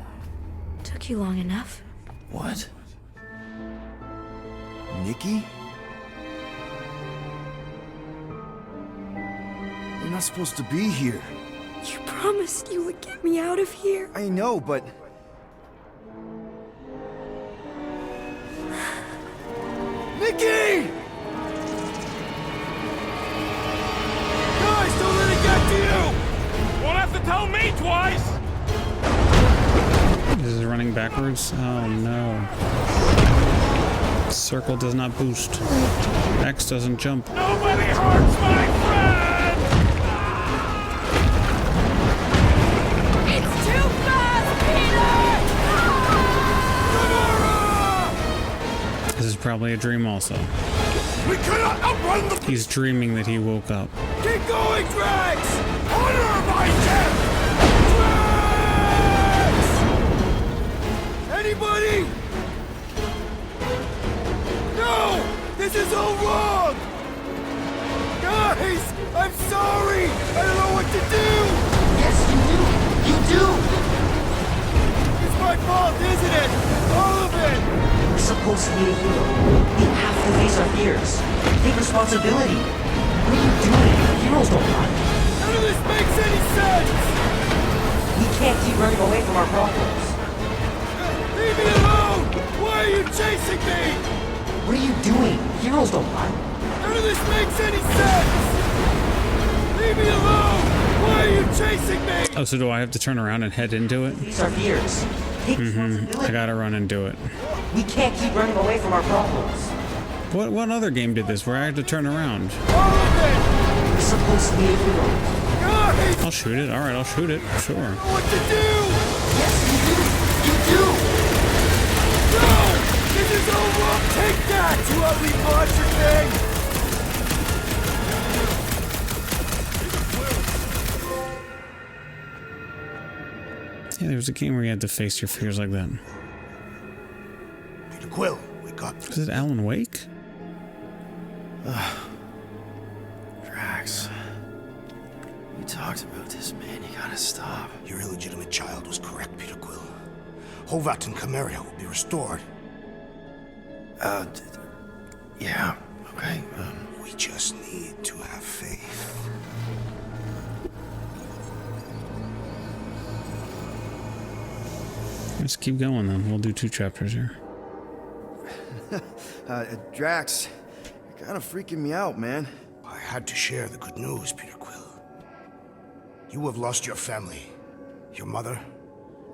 Took you long enough. What? Nikki? You're not supposed to be here. You promised you would get me out of here. I know, but... Nikki! Guys, don't let it get to you! Won't have to tell me twice! This is running backwards? Oh no. Circle does not boost. X doesn't jump. Nobody hurts my friend! It's too fast, Peter! This is probably a dream also. We cannot outrun the... He's dreaming that he woke up. Keep going, Drax! Honor my death! Drax! Anybody? No! This is all wrong! Guys! I'm sorry! I don't know what to do! Yes, you do! You do! It's my fault, isn't it? All of it! We're supposed to be a hero. We have to face our fears. Take responsibility. What are you doing? Heroes don't run. None of this makes any sense! We can't keep running away from our problems. Leave me alone! Why are you chasing me? What are you doing? Heroes don't run. None of this makes any sense! Leave me alone! Why are you chasing me? Oh, so do I have to turn around and head into it? Face our fears. Take responsibility. I gotta run and do it. We can't keep running away from our problems. What other game did this where I had to turn around? All of it! We're supposed to be a hero. Guys! I'll shoot it. Alright, I'll shoot it. Sure. What to do? Yes, you do! You do! No! This is all wrong! Take that, you ugly monster thing! Yeah, there was a game where you had to face your fears like that. Peter Quill, wake up. Is it Alan Wake? Drax. We talked about this, man. You gotta stop. Your illegitimate child was correct, Peter Quill. Hovat and Cameria will be restored. Yeah, okay. We just need to have faith. Let's keep going then. We'll do 2 chapters here. Drax, you're kind of freaking me out, man. I had to share the good news, Peter Quill. You have lost your family. Your mother,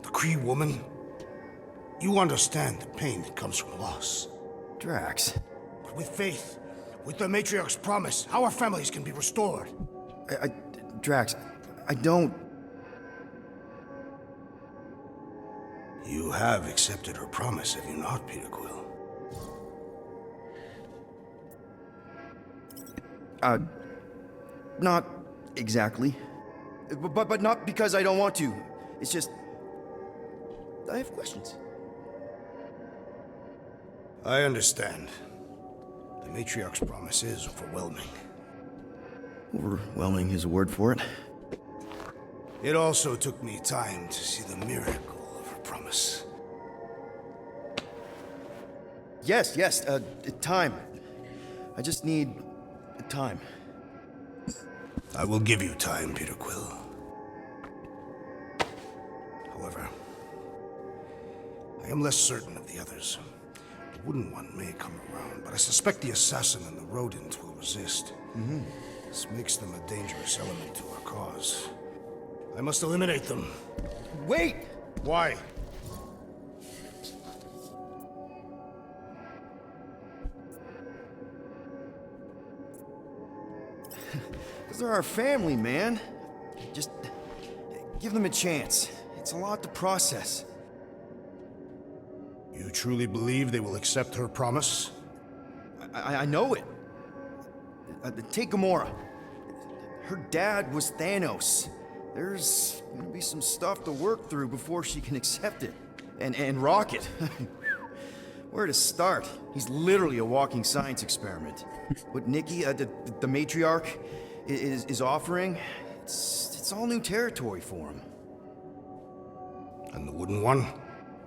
the Kree woman. You understand the pain that comes from loss. Drax. But with faith, with the Matriarch's promise, our families can be restored. Drax, I don't... You have accepted her promise, have you not, Peter Quill? Not exactly. But not because I don't want to. It's just... I have questions. I understand. The Matriarch's promise is overwhelming. Overwhelming is a word for it. It also took me time to see the miracle of her promise. Yes, time. I just need time. I will give you time, Peter Quill. However, I am less certain of the others. The Wooden One may come around, but I suspect the assassin and the rodent will resist. This makes them a dangerous element to our cause. I must eliminate them. Wait! Why? Because they're our family, man. Just give them a chance. It's a lot to process. You truly believe they will accept her promise? I know it. Take Gamora. Her dad was Thanos. There's gonna be some stuff to work through before she can accept it. And Rocket. Where to start? He's literally a walking science experiment. What Nikki, the matriarch, is offering, it's all new territory for him. And the Wooden One?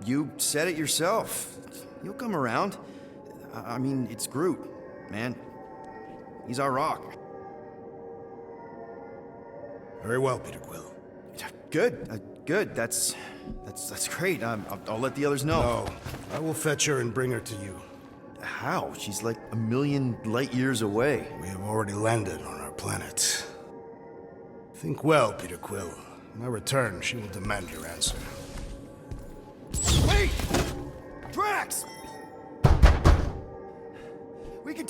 You said it yourself. He'll come around. I mean, it's Groot, man. He's our rock. Very well, Peter Quill. Good, good. That's great. I'll let the others know. No, I will fetch her and bring her to you. How? She's like a million light years away. We have already landed on our planet. Think well, Peter Quill. When I return, she will demand your answer. Wait! Drax!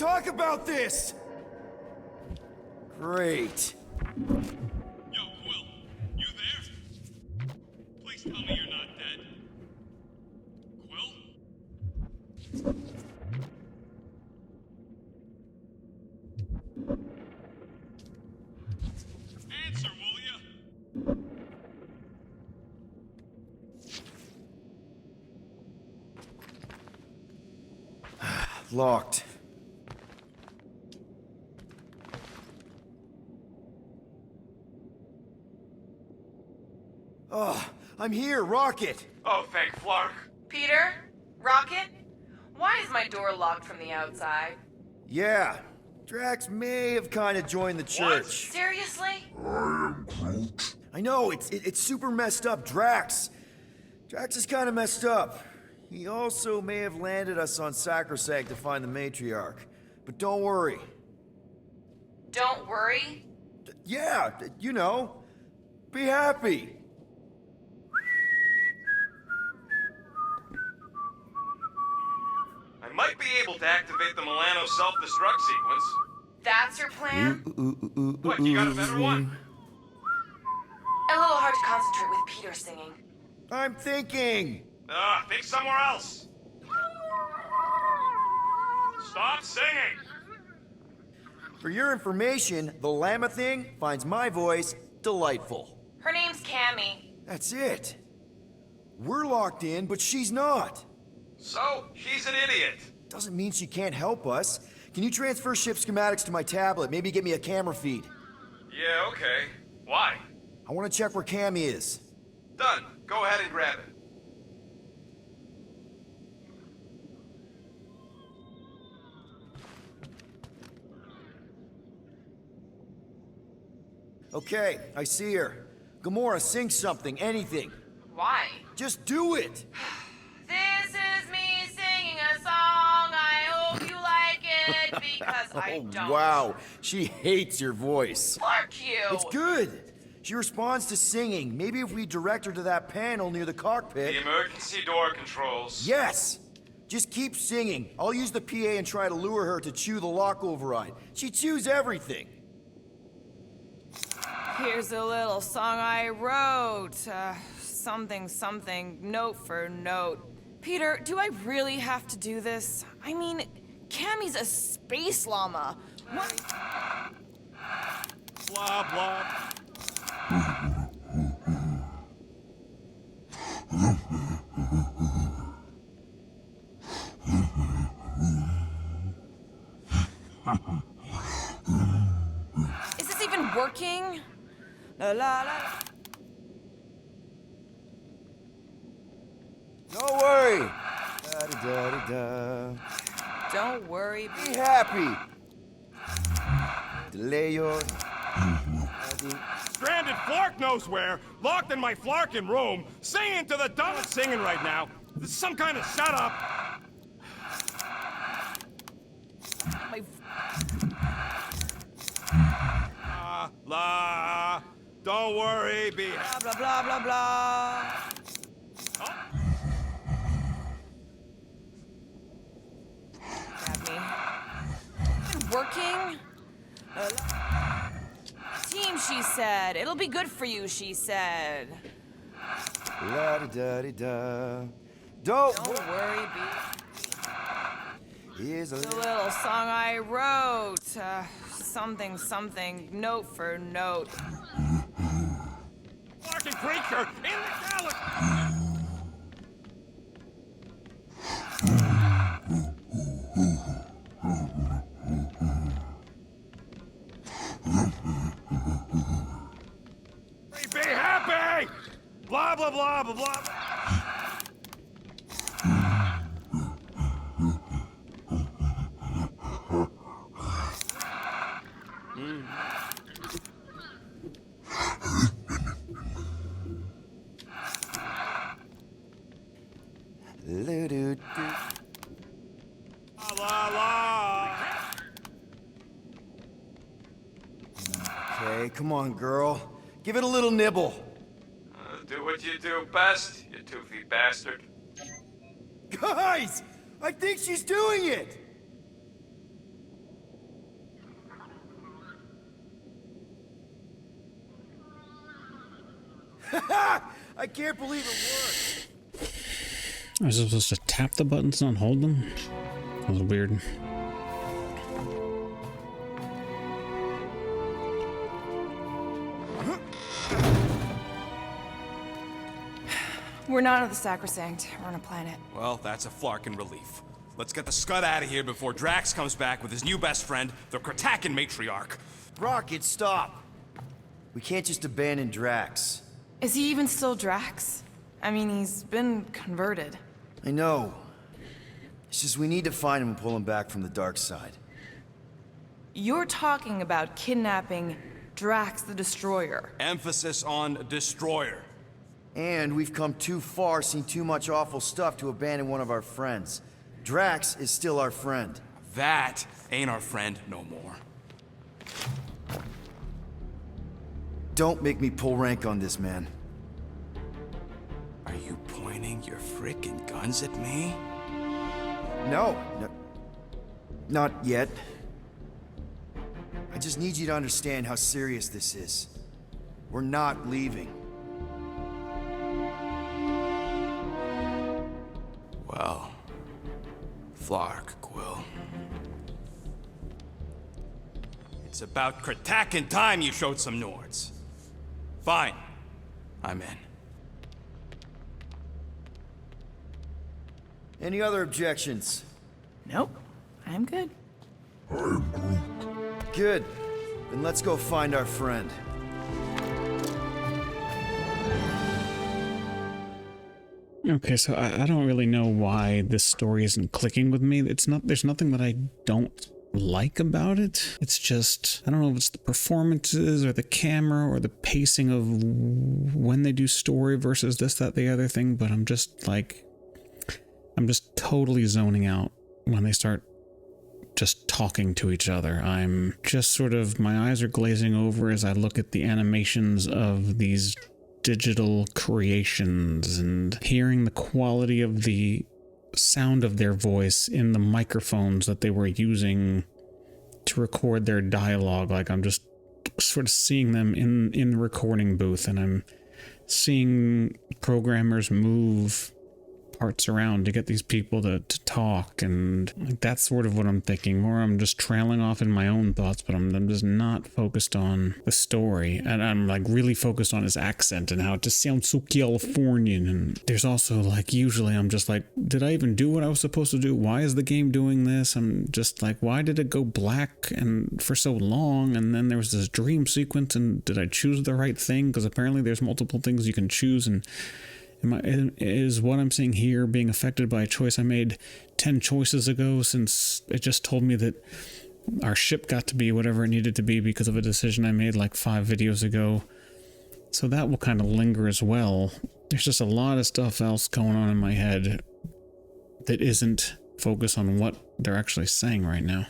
talk about this! Great. Yo, Quill, you there? Please tell me you're not dead. Quill? Answer, will ya? Locked. Oh, I'm here, Rocket! Oh, thank Flark. Peter? Rocket? Why is my door locked from the outside? Yeah, Drax may have kind of joined the church. Seriously? I know, it's super messed up, Drax is kind of messed up. He also may have landed us on Sacrosanct to find the matriarch. But don't worry. Don't worry? Yeah, you know, be happy. I might be able to activate the Milano self-destruct sequence. That's your plan? What, you got a better one? A little hard to concentrate with Peter singing. I'm thinking. Think somewhere else. Stop singing! For your information, the llama thing finds my voice delightful. Her name's Cammy. That's it. We're locked in, but she's not. So, she's an idiot. Doesn't mean she can't help us. Can you transfer ship schematics to my tablet? Maybe get me a camera feed. Yeah, okay. Why? I want to check where Cammy is. Done. Go ahead and grab it. Okay, I see her. Gamora, sing something, anything. Why? Just do it! This is me singing a song. I hope you like it because I don't. Wow, she hates your voice. Fuck you! It's good. She responds to singing. Maybe if we direct her to that panel near the cockpit. The emergency door controls. Yes! Just keep singing. I'll use the PA and try to lure her to chew the lock override. She chews everything. Here's a little song I wrote. Something, note for note. Peter, do I really have to do this? I mean, Cammy's a space llama. What? Blah, blah. Is this even working? La la la. Don't worry. Da-da-da-da-da. Don't worry. Be happy. Delay your... Stranded Flark knows where, locked in my Flarkin room, singing to the dumbest singing right now. This is some kind of setup. La, don't worry, be happy. Blah, blah, blah, blah, blah. Oh. Grab me. Is it working? Team, she said. It'll be good for you, she said. La-da-da-da-da. Don't worry, Here's a little song I wrote. Something, note for note. Flarkin creature in the galaxy! Be happy! Blah, blah, blah, blah, blah. La, la. Okay, come on, girl. Give it a little nibble. Do what you do best, you toothy bastard. Guys! I think she's doing it! I can't believe it worked. I was supposed to tap the buttons, not hold them? That was weird. We're not at the Sacrosanct. We're on a planet. Well, that's a flarkin' relief. Let's get the scud out of here before Drax comes back with his new best friend, the Kratakan matriarch. Rocket, stop! We can't just abandon Drax. Is he even still Drax? I mean, he's been converted. I know. It's just we need to find him and pull him back from the dark side. You're talking about kidnapping Drax the Destroyer. Emphasis on destroyer. And we've come too far, seen too much awful stuff to abandon one of our friends. Drax is still our friend. That ain't our friend no more. Don't make me pull rank on this, man. Are you pointing your frickin' guns at me? No, not yet. I just need you to understand how serious this is. We're not leaving. Well, Flark, Quill. It's about Kratakan time you showed some Nords. Fine. I'm in. Any other objections? Nope. I'm good. Good. Then let's go find our friend. Okay, so I don't really know why this story isn't clicking with me. There's nothing that I don't like about it. It's just, I don't know if it's the performances or the camera or the pacing of when they do story versus this, that, the other thing, but I'm just totally zoning out when they start just talking to each other. I'm just sort of, my eyes are glazing over as I look at the animations of these digital creations and hearing the quality of the sound of their voice in the microphones that they were using to record their dialogue. Like, I'm just sort of seeing them in the recording booth, and I'm seeing programmers move parts around to get these people to talk, and like, that's sort of what I'm thinking. More I'm just trailing off in my own thoughts, but I'm just not focused on the story, and I'm like really focused on his accent and how it just sounds so Californian. And there's also like, usually I'm just like, did I even do what I was supposed to do? Why is the game doing this? I'm just like, why did it go black and for so long? And then there was this dream sequence, and did I choose the right thing? Because apparently there's multiple things you can choose, and is what I'm seeing here being affected by a choice I made 10 choices ago, since it just told me that our ship got to be whatever it needed to be because of a decision I made like 5 videos ago. So that will kind of linger as well. There's just a lot of stuff else going on in my head that isn't focused on what they're actually saying right now.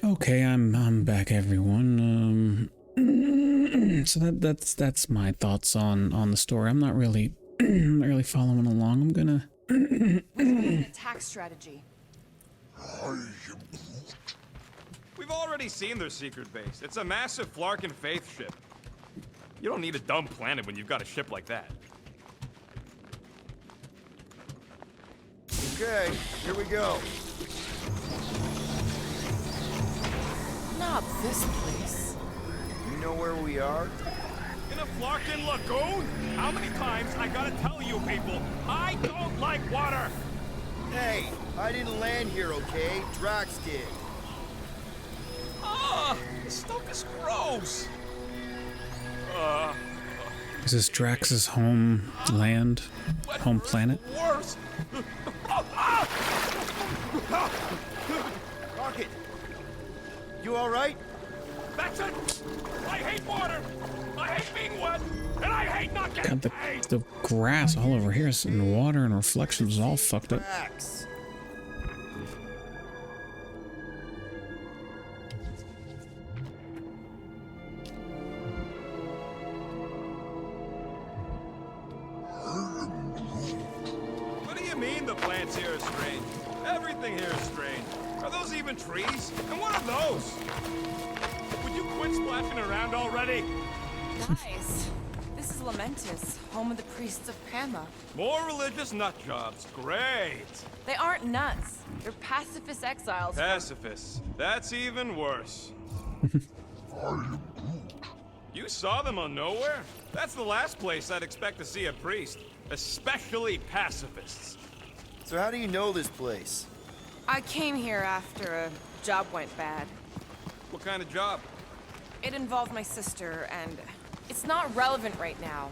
Okay, I'm back, everyone. So that's my thoughts on the story. I'm not really following along. I'm gonna Attack strategy. We've already seen their secret base. It's a massive Flarkin Faith ship. You don't need a dumb planet when you've got a ship like that. Okay, here we go. Not this place. You know where we are? In a Flarkin lagoon? How many times I gotta tell you people, I don't like water! Hey, I didn't land here, okay? Drax did. Ah, this stuff is gross! Is this Drax's home land? Home planet? Worse! Rocket! You alright? That's it! I hate water! I hate being wet! And I hate not getting God, paid! the grass all over here and water and reflections is all fucked up. Drax. What do you mean the plants here are strange? Everything here is strange. Are those even trees? And what are those? Would you quit splashing around already? Guys, this This is Lamentus, home of the priests of Pama. More religious nut jobs. Great. They aren't nuts. They're pacifist exiles. Pacifists. That's even worse. You saw them on Nowhere? That's the last place I'd expect to see a priest. Especially pacifists. So how do you know this place? I came here after a job went bad. What kind of job? It involved my sister, and it's not relevant right now.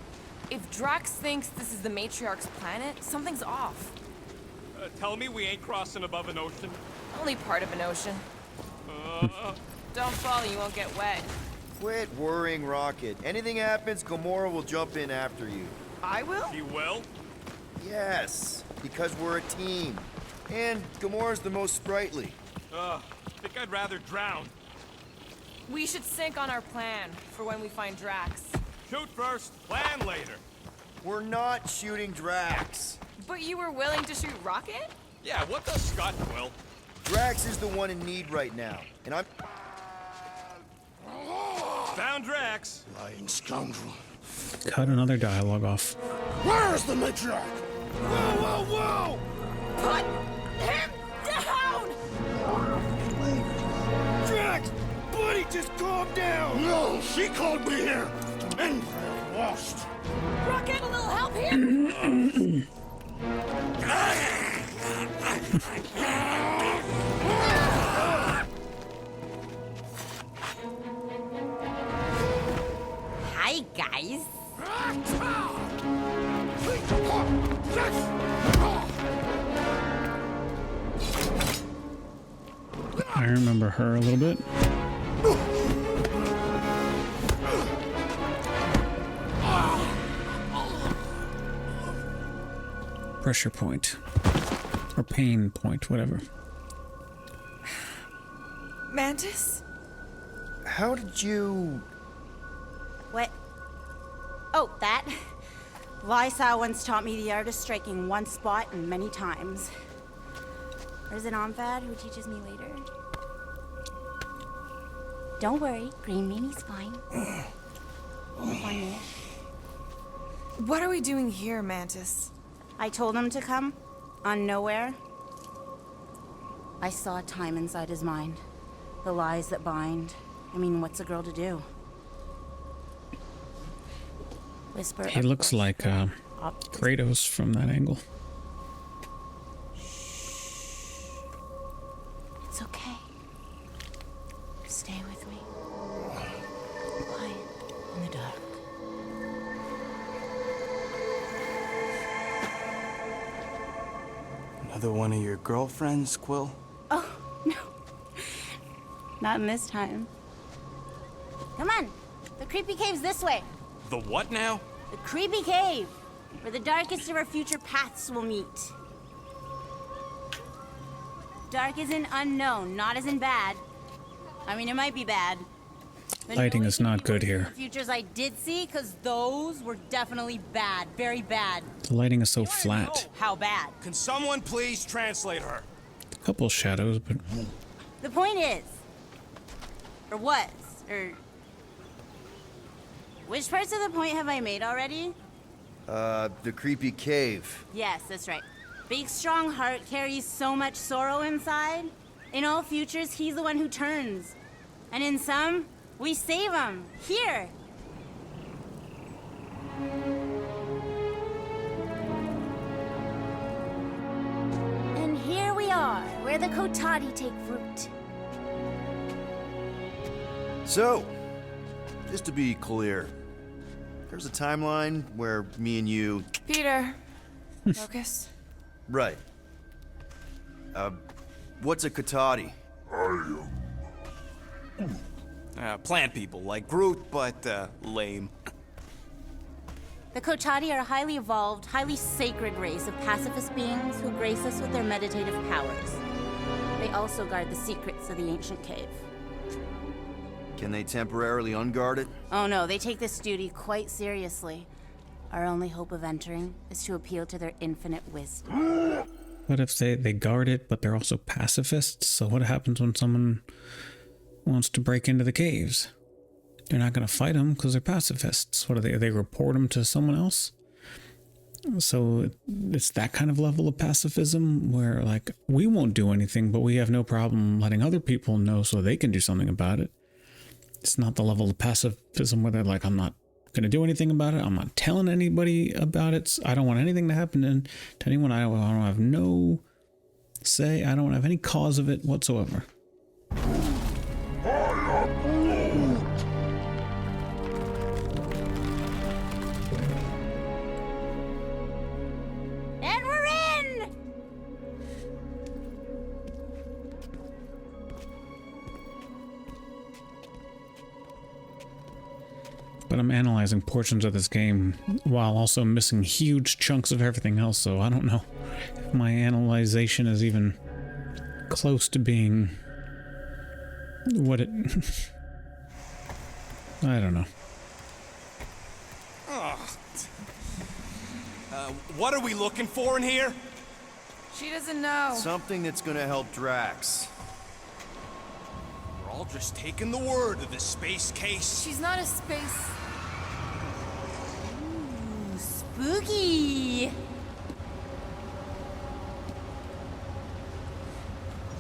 If Drax thinks this is the Matriarch's planet, something's off. Tell me we ain't crossing above an ocean? Only part of an ocean. Don't fall, you won't get wet. Quit worrying, Rocket. Anything happens, Gamora will jump in after you. I will? She will? Yes, because we're a team. And Gamora's the most sprightly. Think I'd rather drown. We should sync on our plan for when we find Drax. Shoot first, plan later. We're not shooting Drax. But you were willing to shoot Rocket? Yeah, what does Scott will? Drax is the one in need right now, and I'm... Found Drax. Lying scoundrel. Cut another dialogue off. Where's the matriarch? Whoa, whoa, whoa! Put him down! Drax! Buddy, just calm down! No, she called me here! And I'm lost. Rocket, a little help here? Hi, guys. I remember her a little bit. Pressure point. Or pain point, whatever. Mantis? How did you... What? Oh, that? Lysa once taught me the art of striking one spot and many times. There's an Omphad who teaches me later. Don't worry, Green Meanie's fine. What are we doing here, Mantis? I told him to come, on Nowhere. I saw time inside his mind. The lies that bind. I mean, what's a girl to do? Whisper. He looks like Kratos from that angle. It's okay. Stay with me. Quiet in the dark. Another one of your girlfriends, Quill? Oh, no. Not in this time. Come on. The creepy cave's this way. The what now? The creepy cave, where the darkest of our future paths will meet. Dark as in unknown, not as in bad. I mean, it might be bad. Lighting is not good here. The futures I did see, because those were definitely bad. Very bad. The lighting is so flat. How bad? Can someone please translate her? A couple shadows, but... The point is, or was, or... Which parts of the point have I made already? The creepy cave. Yes, that's right. Big, strong heart carries so much sorrow inside. In all futures, he's the one who turns. And in some, we save him. Here. And here we are, where the Kotati take root. So, just to be clear, there's a timeline where me and you... Peter. Focus. Right. What's a Kotati? Plant people, like Groot, but, lame. The Kotati are a highly evolved, highly sacred race of pacifist beings who grace us with their meditative powers. They also guard the secrets of the ancient cave. Can they temporarily unguard it? Oh no, they take this duty quite seriously. Our only hope of entering is to appeal to their infinite wisdom. What if they guard it, but they're also pacifists? So what happens when someone wants to break into the caves? They're not going to fight them because they're pacifists. What are they? They report them to someone else? So it's that kind of level of pacifism where, like, we won't do anything, but we have no problem letting other people know so they can do something about it. It's not the level of pacifism where they're like, I'm not going to do anything about it. I'm not telling anybody about it. I don't want anything to happen to anyone. I don't have no say. I don't have any cause of it whatsoever. And we're in! But I'm analyzing portions of this game while also missing huge chunks of everything else, so I don't know if my analyzation is even close to being what it... I don't know. What are we looking for in here? She doesn't know. Something that's gonna help Drax. We're all just taking the word of the space case. She's not a space... Ooh, spooky.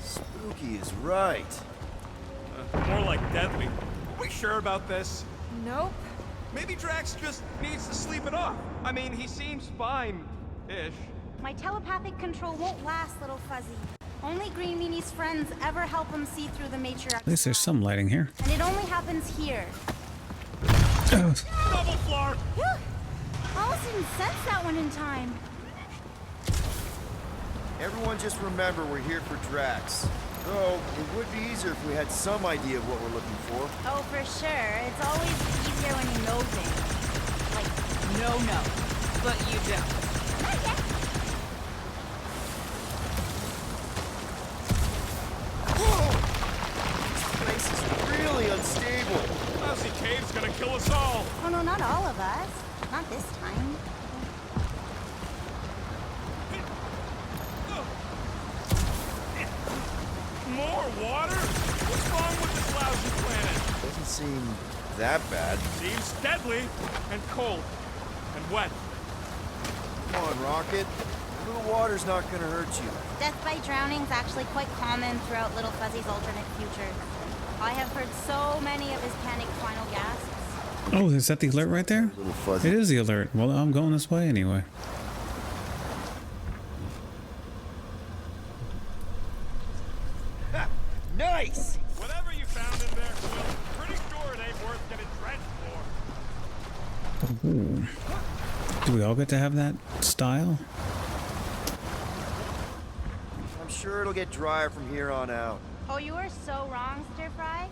Spooky is right. More like deadly. Are we sure about this? Nope. Maybe Drax just needs to sleep it off. I mean, he seems fine-ish. My telepathic control won't last, little Fuzzy. Only Green Meanie's friends ever help him see through the matriarch. At least there's some lighting here. And it only happens here. Double floor! Whew. Almost didn't sense that one in time. Everyone just remember we're here for Drax. Though, it would be easier if we had some idea of what we're looking for. Oh, for sure. It's always easier when you know things. Like, No. But you don't. not yet. This place is really unstable. Lousy cave's gonna kill us all. Oh, no, not all of us. Not this time. More water? What's wrong with this lousy planet? Doesn't seem that bad. Seems deadly and cold and wet. Come on, Rocket. A little water's not gonna hurt you. Death by drowning is actually quite common throughout Little Fuzzy's alternate futures. I have heard so many of his panicked final gasps. Oh, is that the alert right there? Little Fuzzy. It is the alert. Well, I'm going this way anyway. Nice! Whatever you found in there, Quill, pretty sure it ain't worth getting drenched for. Ooh. Do we all get to have that style? I'm sure it'll get drier from here on out. Oh, you are so wrong, Stir Fry.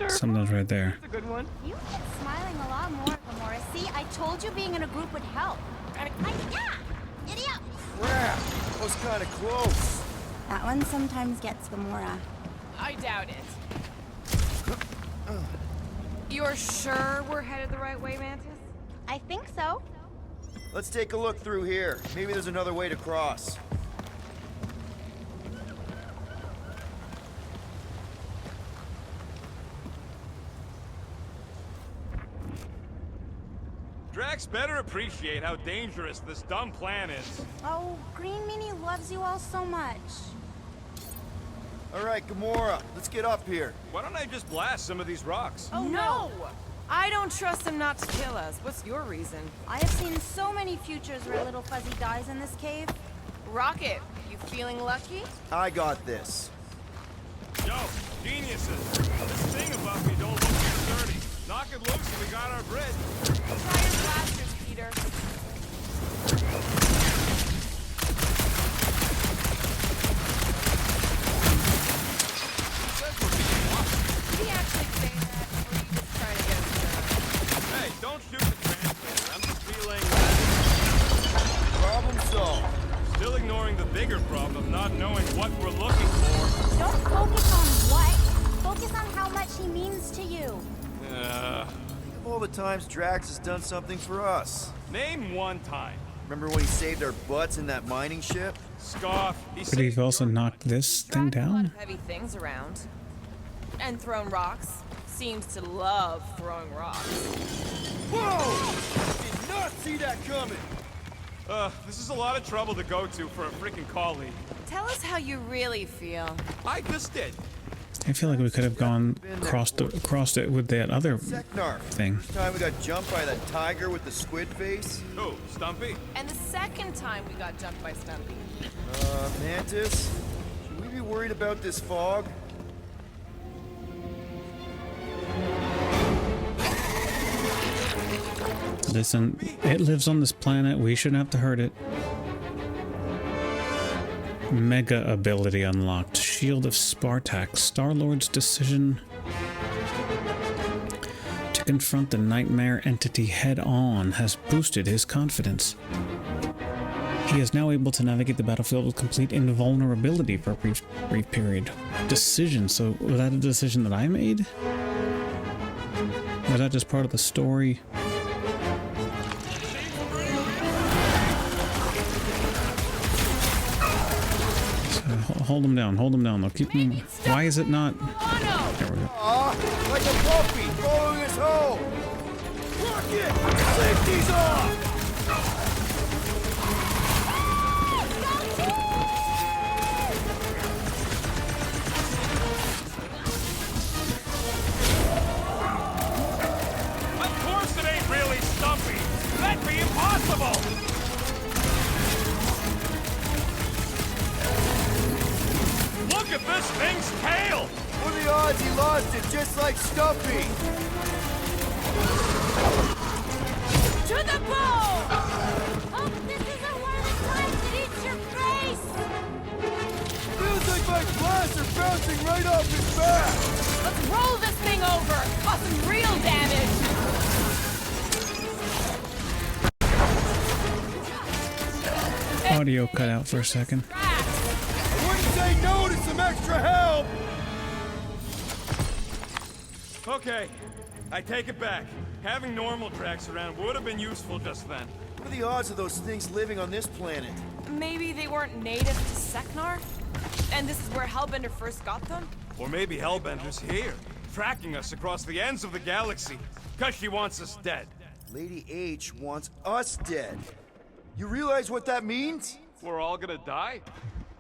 Something's right there. That's a good one. You've been smiling a lot more, Gamora. See, I told you being in a group would help. Yeah! Giddy up! Crap! That was kind of close. That one sometimes gets Gamora. I doubt it. You're sure we're headed the right way, Mantis? I think so. Let's take a look through here. Maybe there's another way to cross. Drax better appreciate how dangerous this dumb plan is. Oh, Green Meanie loves you all so much. All right, Gamora, let's get up here. Why don't I just blast some of these rocks? Oh, no! I don't trust him not to kill us. What's your reason? I have seen so many futures where Little Fuzzy dies in this cave. Rocket, you feeling lucky? I got this. Yo, geniuses. This thing above me don't look too dirty. Knock it loose and we got our bridge. Try your blasters, Peter. Did he actually say that, or are you just trying to get us started? Hey, don't shoot the translator. I'm just feeling... Problem solved. Still ignoring the bigger problem of not knowing what we're looking for. Don't focus on what. Focus on how much he means to you. Think of all the times Drax has done something for us. Name one time. Remember when he saved our butts in that mining ship? Scoff. Could he also knock this thing Dragged a lot down? of heavy things around. And thrown rocks. seems to love throwing rocks. Whoa! Did not see that coming! This is a lot of trouble to go to for a freaking colleague. Tell us how you really feel. I just did. I feel like we could have gone crossed it with that other Seknar. thing. First time we got jumped by that tiger with the squid face. Oh, Stumpy? And the second time we got jumped by Stumpy. Mantis? Should we be worried about this fog? Listen, it lives on this planet. We shouldn't have to hurt it. Mega ability unlocked. Shield of Spartak. Star-Lord's decision to confront the nightmare entity head-on has boosted his confidence. He is now able to navigate the battlefield with complete invulnerability for a brief period. Decision. So was that a decision that I made? Was that just part of the story? Hold them down, hold them down. They'll keep them. Why is it not? There we go. Like a puppy following us home! Lock it! Safety's off! Of course it ain't really Stumpy. That'd be impossible. Look at this thing's tail! What are the odds he lost it just like Stumpy? To the bow! Oh, this isn't one of the times it eats your face! Feels like my blasts are bouncing right off his back! Let's roll this thing over! Cause some real damage! Audio cut out for a second. I wouldn't say no to some extra help! Okay, I take it back. Having normal tracks around would have been useful just then. What are the odds of those things living on this planet? Maybe they weren't native to Seknar? And this is where Hellbender first got them? Or maybe Hellbender's here, tracking us across the ends of the galaxy, because she wants us dead. Lady H wants us dead. You realize what that means? We're all gonna die?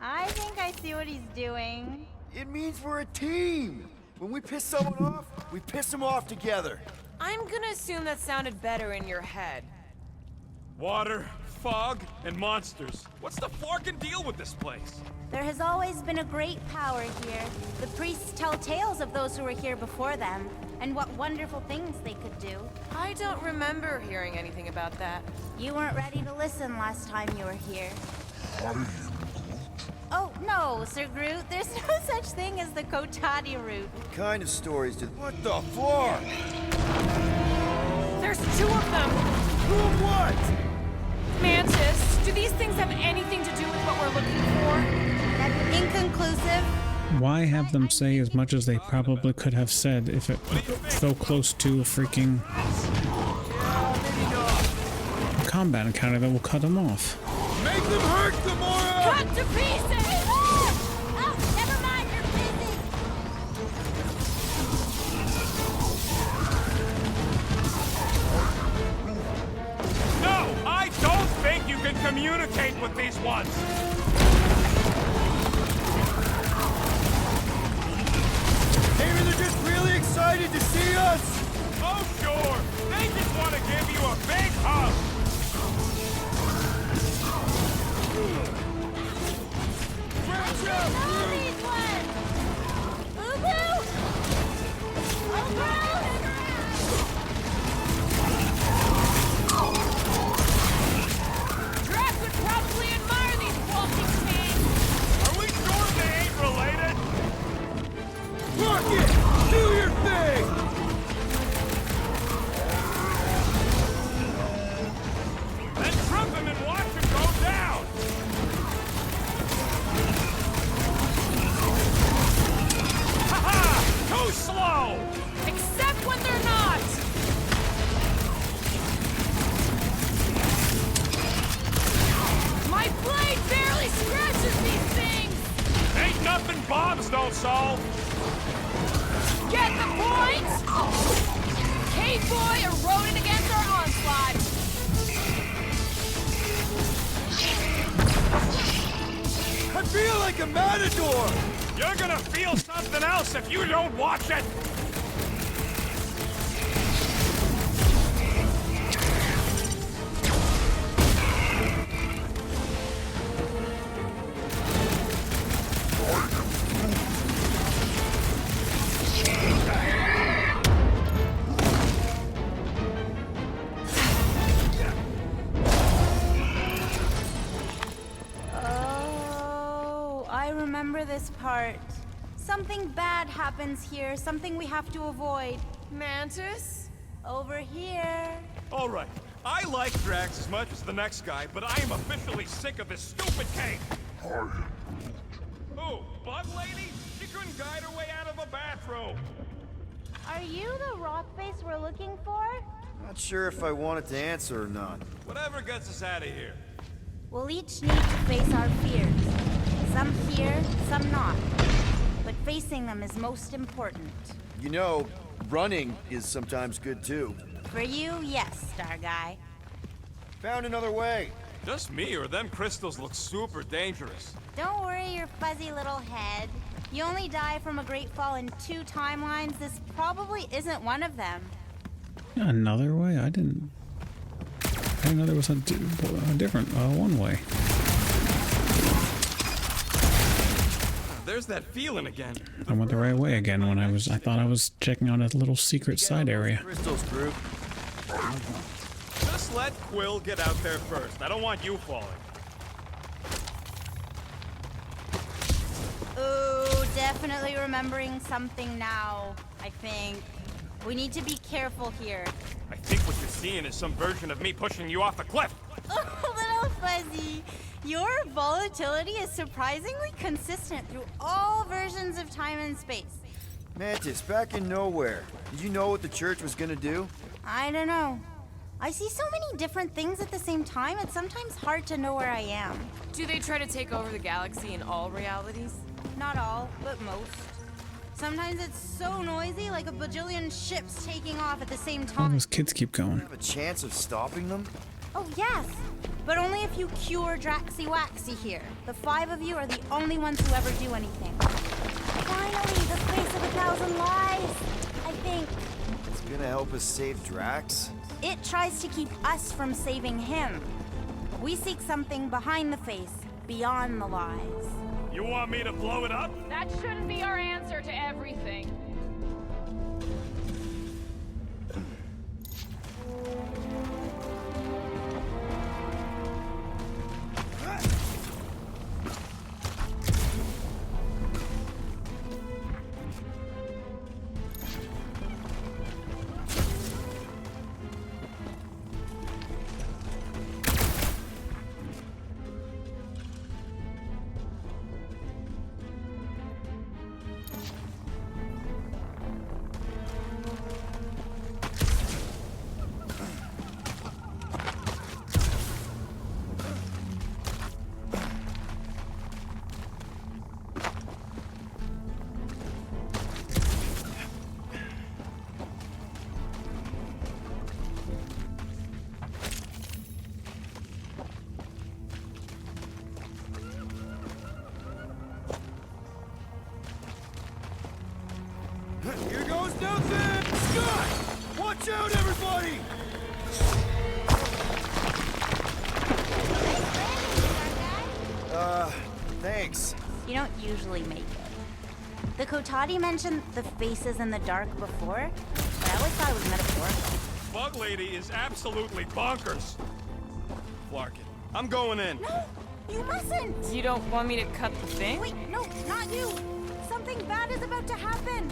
I think I see what he's doing. It means we're a team. When we piss someone off, we piss them off together. I'm gonna assume that sounded better in your head. Water, fog, and monsters. What's the forking deal with this place? There has always been a great power here. The priests tell tales of those who were here before them, and what wonderful things they could do. I don't remember hearing anything about that. You weren't ready to listen last time you were here. Oh, no, Sir Groot. There's no such thing as the Kotati route. What kind of stories did... What the fuck? There's two of them! Who what? Mantis, do these things have anything to do with what we're looking for? That's inconclusive. Why have them say as much as they probably could have said if it so close to a freaking combat encounter that will cut them off? Make them hurt, Gamora! Cut to pieces! Oh, never mind, you're busy. No, I don't think you can communicate with these ones! Maybe they're just really excited to see us! Oh, sure! They just want to give you a big hug! Drax would probably admire these walking things! Are we sure they ain't related? Rocket! Do your thing! Then trip him and watch him go down! Ha-ha! Too slow! Except when they're not! My blade barely scratches these things! Ain't nothing bombs don't solve! Get the point? boy eroding against our onslaught. I feel like a matador! You're gonna feel something else if you don't watch it! Oh, I remember this part. Something bad happens here, something we have to avoid. Mantis? Over here. All right, I like Drax as much as the next guy, but I am officially sick of this stupid cake! Who? Bug Lady? She couldn't guide her way out of a bathroom! Are you the rock face we're looking for? Not sure if I wanted to answer or not. Whatever gets us out of here. We'll each need to face our fears. Some here, some not. But facing them is most important. You know, running is sometimes good too. For you, yes, Star Guy. Found another way. Just me or them crystals look super dangerous. Don't worry your fuzzy little head. You only die from a great fall in 2 timelines. This probably isn't one of them. Another way? I didn't know there was a different one way. There's that feeling again. I went the right way again when I thought I was checking out a little secret side area. Crystals group. Just let Quill get out there first. I don't want you falling. Ooh, definitely remembering something now, I think. We need to be careful here. I think what you're seeing is some version of me pushing you off the cliff. Oh, little fuzzy. Your volatility is surprisingly consistent through all versions of time and space. Mantis, back in nowhere. Did you know what the church was gonna do? I don't know. I see so many different things at the same time, it's sometimes hard to know where I am. Do they try to take over the galaxy in all realities? Not all, but most. Sometimes it's so noisy, like a bajillion ships taking off at the same All time. those kids keep going. Have a chance of stopping them? Oh, yes. But only if you cure Draxy Waxy here. The 5 of you are the only ones who ever do anything. Finally, the face of 1,000 lives, I think. It's gonna help us save Drax? It tries to keep us from saving him. We seek something behind the face, beyond the lies. You want me to blow it up? That shouldn't be our answer to everything. Here goes nothing! Scott! Watch out, everybody! Thanks. You don't usually make it. The Kotati mentioned the faces in the dark before, but I always thought it was metaphorical. Bug Lady is absolutely bonkers. Flarkin, I'm going in. No, you mustn't! You don't want me to cut the thing? Wait, no, not you! Something bad is about to happen!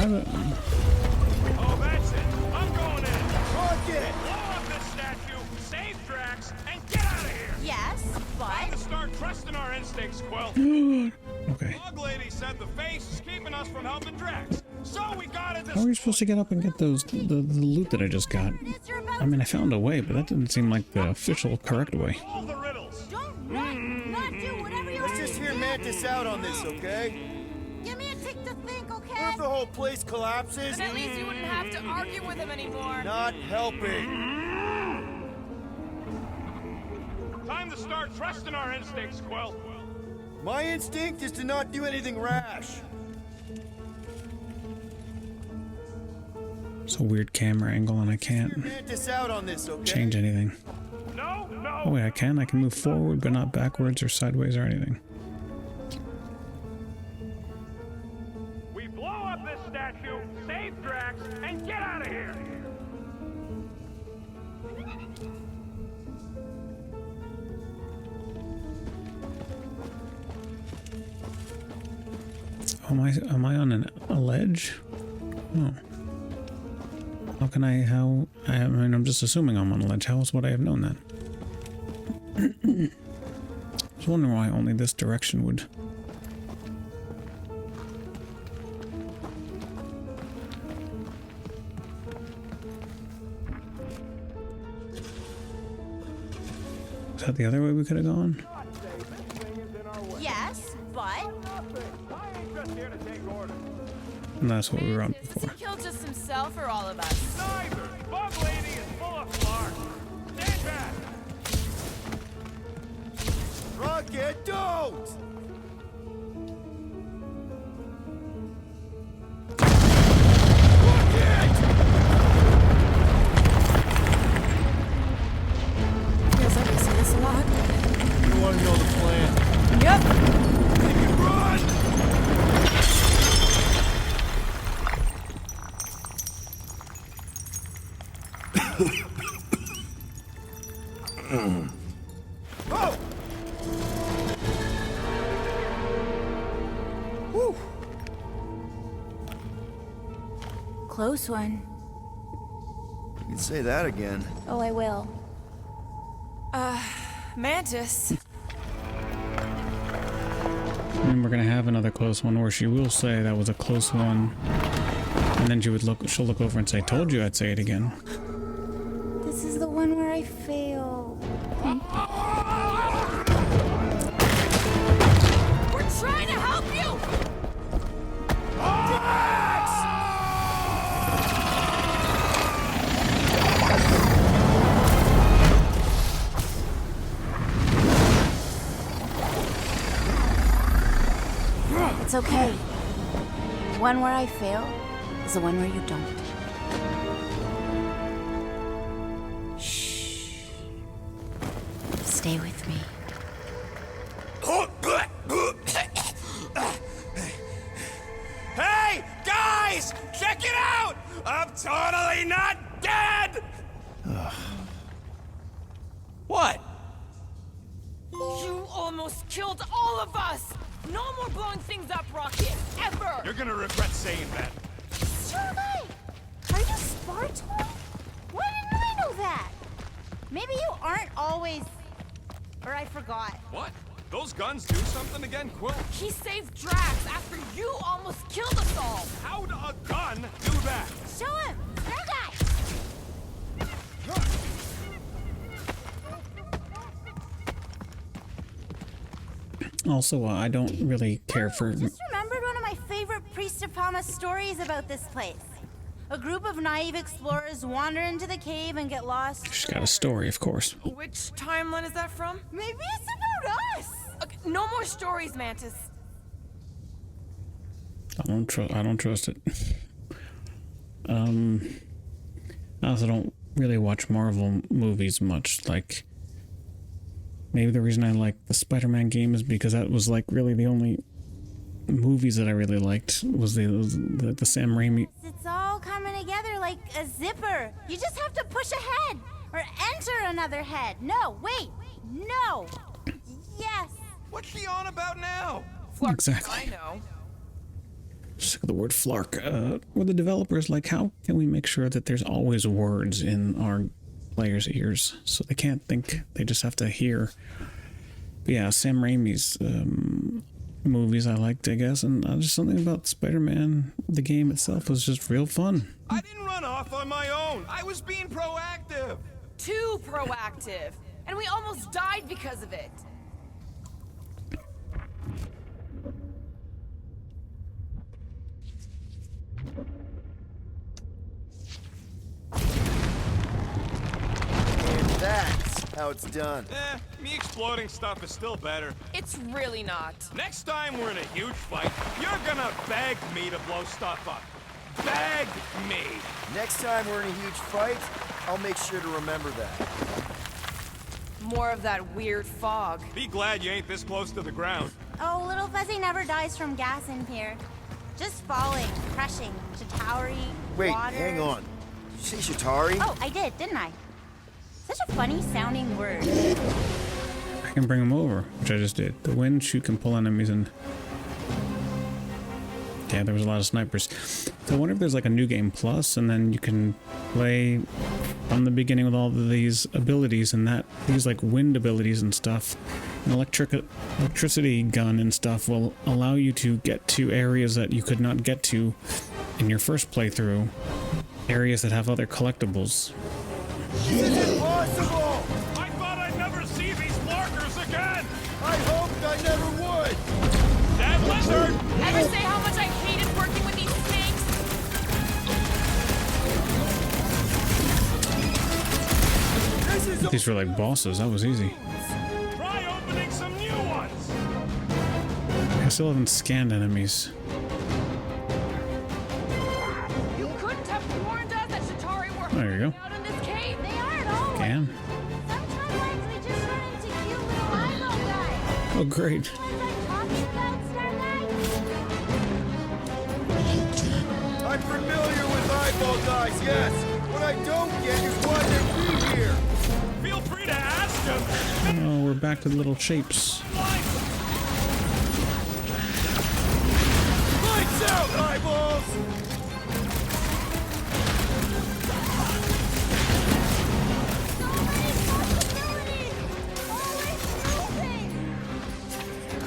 Oh, that's it. I'm going in. Rocket! Blow up this statue, save Drax, and get out of here. Yes, Time to but... start trusting our instincts, Quill. Okay. Bug Lady said the face is keeping us from helping Drax, so we gotta How are we supposed to get up and get the loot that I just got? I mean, I found a way, but that didn't seem like the official correct way. all the riddles. Don't not do whatever you Let's just hear Mantis out on this, okay? Give me a tick to think, okay? the whole place collapses? Then at least you wouldn't have to argue with him anymore. Not helping. Time to start trusting our instincts, Quill. My instinct is to not do anything rash. It's a weird camera angle and I can't Mantis out on this, okay? change anything. No, no. Oh wait, I can move forward but not backwards or sideways or anything. We blow up this statue, save Drax, and get out of here. Am I on a ledge? Oh. How can I, I mean, I'm just assuming I'm on a ledge. How else would I have known that? I was wondering why only this direction would. Is that the other way we could have gone? Yes, but... I ain't just here to take orders. And that's what we were on Does before. he kill just himself or all of us? Neither. Bug Lady is full of flark. Stand back. Rocket, don't! Feels like I see this a lot. You want to know the plan? Yep. Run! Oh! Whew. Close one. You can say that again. Oh, I will. Mantis. And we're gonna have another close one where she will say that was a close one, and then she'll look over and say, "Told you I'd say it again." This is the one where I fail. We're trying to help you! It's okay. One where I fail is the one where you don't. Shh. Stay with me. Hey, guys! Check it out! I'm totally not dead! What? You almost killed all of us! No more blowing things up, Rocket, ever! You're gonna regret saying that. Survey! Are you Spartan? Why didn't I know that? Maybe you aren't always... Or I forgot. What? Those guns do something again, Quill? He saved Drax after you almost killed us all! How'd a gun do that? Show him! That guy! Also, I don't really care for. Just remembered one of my favorite Priest of Palma stories about this place. A group of naive explorers wander into the cave and get lost. She's got a story, of course. Which timeline is that from? Maybe it's about us! Okay, no more stories, Mantis. I don't trust it. I also don't really watch Marvel movies much. Like, maybe the reason I like the Spider-Man game is because that was like really the only movies that I really liked was the Sam Raimi. It's all coming together like a zipper. You just have to push ahead or enter another head. No, wait, no. Yes. What's she on about now? Flark, Exactly. I know. Sick of the word flark. Were the developers like, how can we make sure that there's always words in our players' ears so they can't think, they just have to hear? But yeah, Sam Raimi's movies I liked, I guess, and just something about Spider-Man, the game itself, was just real fun. I didn't run off on my own. I was being proactive. Too proactive. And we almost died because of it. how it's done. Me exploding stuff is still better. It's really not. Next time we're in a huge fight, you're gonna beg me to blow stuff up. Beg me. Next time we're in a huge fight, I'll make sure to remember that. More of that weird fog. Be glad you ain't this close to the ground. Oh, Little Fuzzy never dies from gas in here. Just falling, crushing, Chitauri, Wait, water. hang on. Did you say Chitauri? Oh, I did, didn't I? Such a funny sounding word. I can bring them over, which I just did. The wind shoot can pull enemies and... Yeah, there was a lot of snipers. So I wonder if there's like a new game plus, and then you can play from the beginning with all of these abilities and that these like wind abilities and stuff. An electricity gun and stuff will allow you to get to areas that you could not get to in your first playthrough. Areas that have other collectibles. It's impossible! I thought I'd never see these markers again! I hoped I never would! That lizard! Ever say how much I hated working with these snakes? These were like bosses, that was easy. Try opening some new ones! I still haven't scanned enemies. You couldn't have warned us that Chitauri were There you go. out in this cave. They aren't always. Can. Sometimes we just run into cute little eyeball guys. Oh, great. The ones I'm talking about, Starlight? I'm familiar with eyeball guys, yes! What I don't get is why they're here! Feel free to ask them! Oh, we're back to the little shapes. Lights out, eyeballs!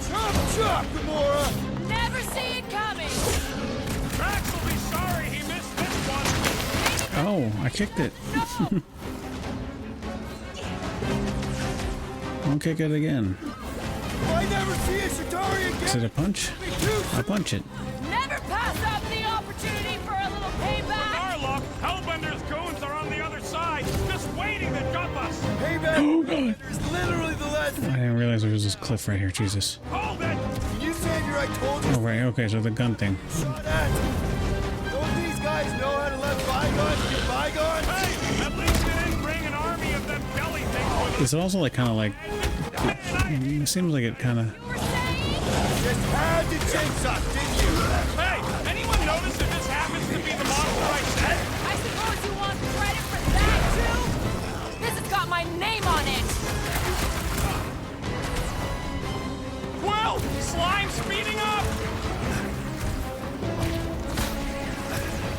Chop, chop, Gamora! Never see it coming. Drax will be sorry he missed this one! Oh, I kicked it. I'll kick it again. I never see a Chitauri again! Is it a punch? I'll punch it. Never pass up the opportunity for a little payback. Our luck, Hellbender's goons are on the other side, just waiting to jump us! Payback Oh, God. is literally the last I thing. didn't realize there was this cliff right here, Jesus. Hold it! You said I told you Oh, right, okay, so the gun thing. shot at. Don't these guys know how to let bygones be bygones? Hey, at least they didn't bring an army of them belly things with us! Is it also like kind of like... It seems like it kind of... Just had to jinx us, didn't you? Hey, anyone notice if this happens to be the monster I said? I suppose you want credit for that too? This has got my name on it. Quill! Slime speeding up!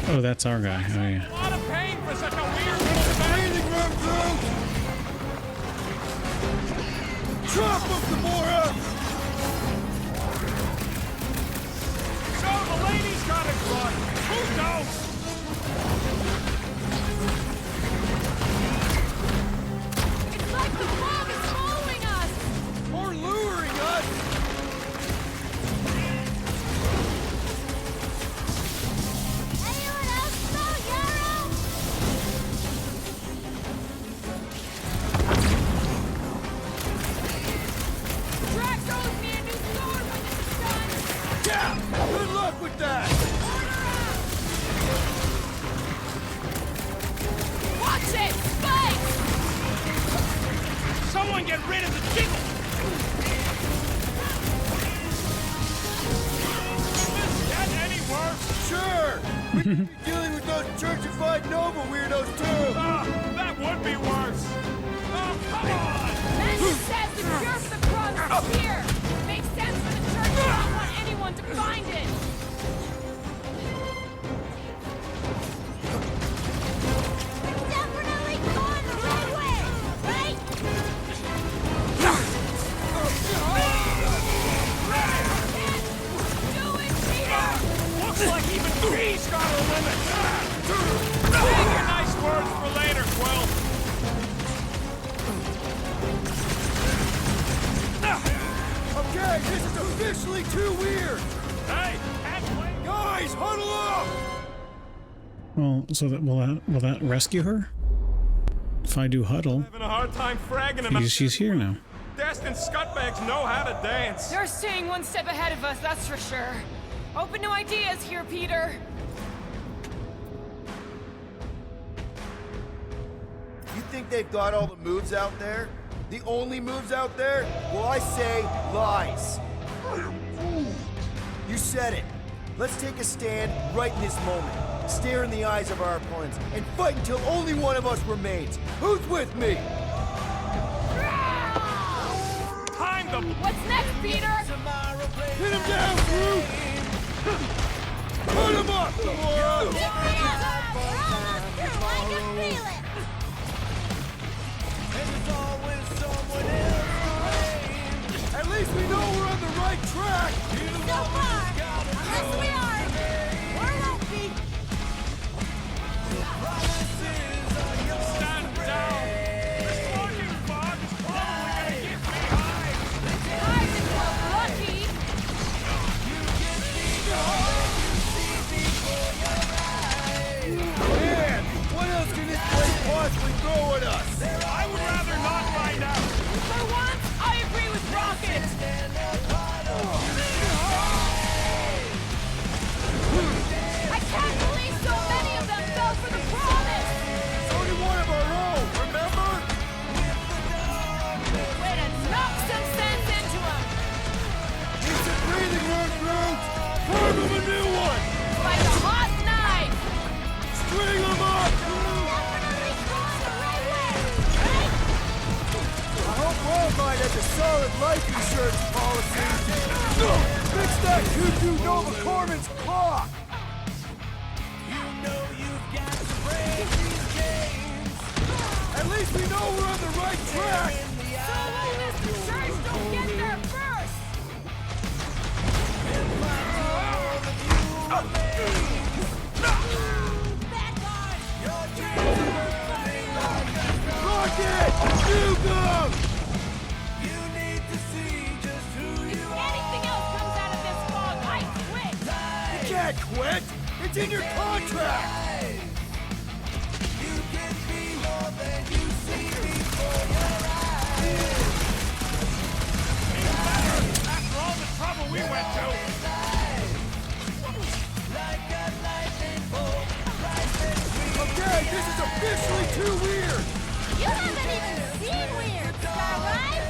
Oh, that's our guy. Oh, yeah. A lot of pain for such a weird little thing! Breathing room through! Chop him, Gamora! So the lady's got it run. Who don't? It's like the fog is following us. Or luring us! Anyone else know Yarrow? Drax owes me a new sword when this is done. Yeah! Good luck with that! Watch it! Spike! Someone get rid of the jiggle! Does this get any worse? Sure! We could be dealing with those churchified Nova weirdos too! That would be worse! Oh, come on! Magic says the cure for the cross is here. Makes sense for the church to not want anyone to find it. Definitely going the right way, right? Do it, Peter! Looks like even she's got her limit! Save your nice words for later, Quill! Okay, this is officially too weird! Hey, halfway! Guys, huddle up! Well, so that will that rescue her? If I do huddle, Having a hard time fragging him. she's here now. Destined scutbags know how to dance. You're staying one step ahead of us, that's for sure. Open to ideas here, Peter. You think they've got all the moves out there? The only moves out there? Well, I say lies. You said it. Let's take a stand right in this moment. Stare in the eyes of our opponents and fight until only one of us remains. Who's with me? Time them. What's next, Peter? Hit him down, Groot! Put him up, Gamora! At least we know we're on the right track! So far, unless we aren't, or won't be. Stand down. This walking fog is probably gonna get me high. Guys, if we're lucky. Man, what else can this place possibly throw at us? I would rather not find out. For once, I agree with Rocket. I can't believe so many of them fell for the promise. It's only one of our own, remember? Way to knock some sense into them. Need some breathing room, Groot! Carve him a new one! Like a hot knife. String him up! I hope Walmart has a solid life insurance policy. Fix that cuckoo Nova Corman's clock! At least we know we're on the right track! So long as the church don't get there first. Rocket! You go! If anything else comes out of this fog, I quit. You can't quit! It's in your contract! After all the trouble we went to. Okay, this is officially too weird! You haven't even seen weird, Starlight.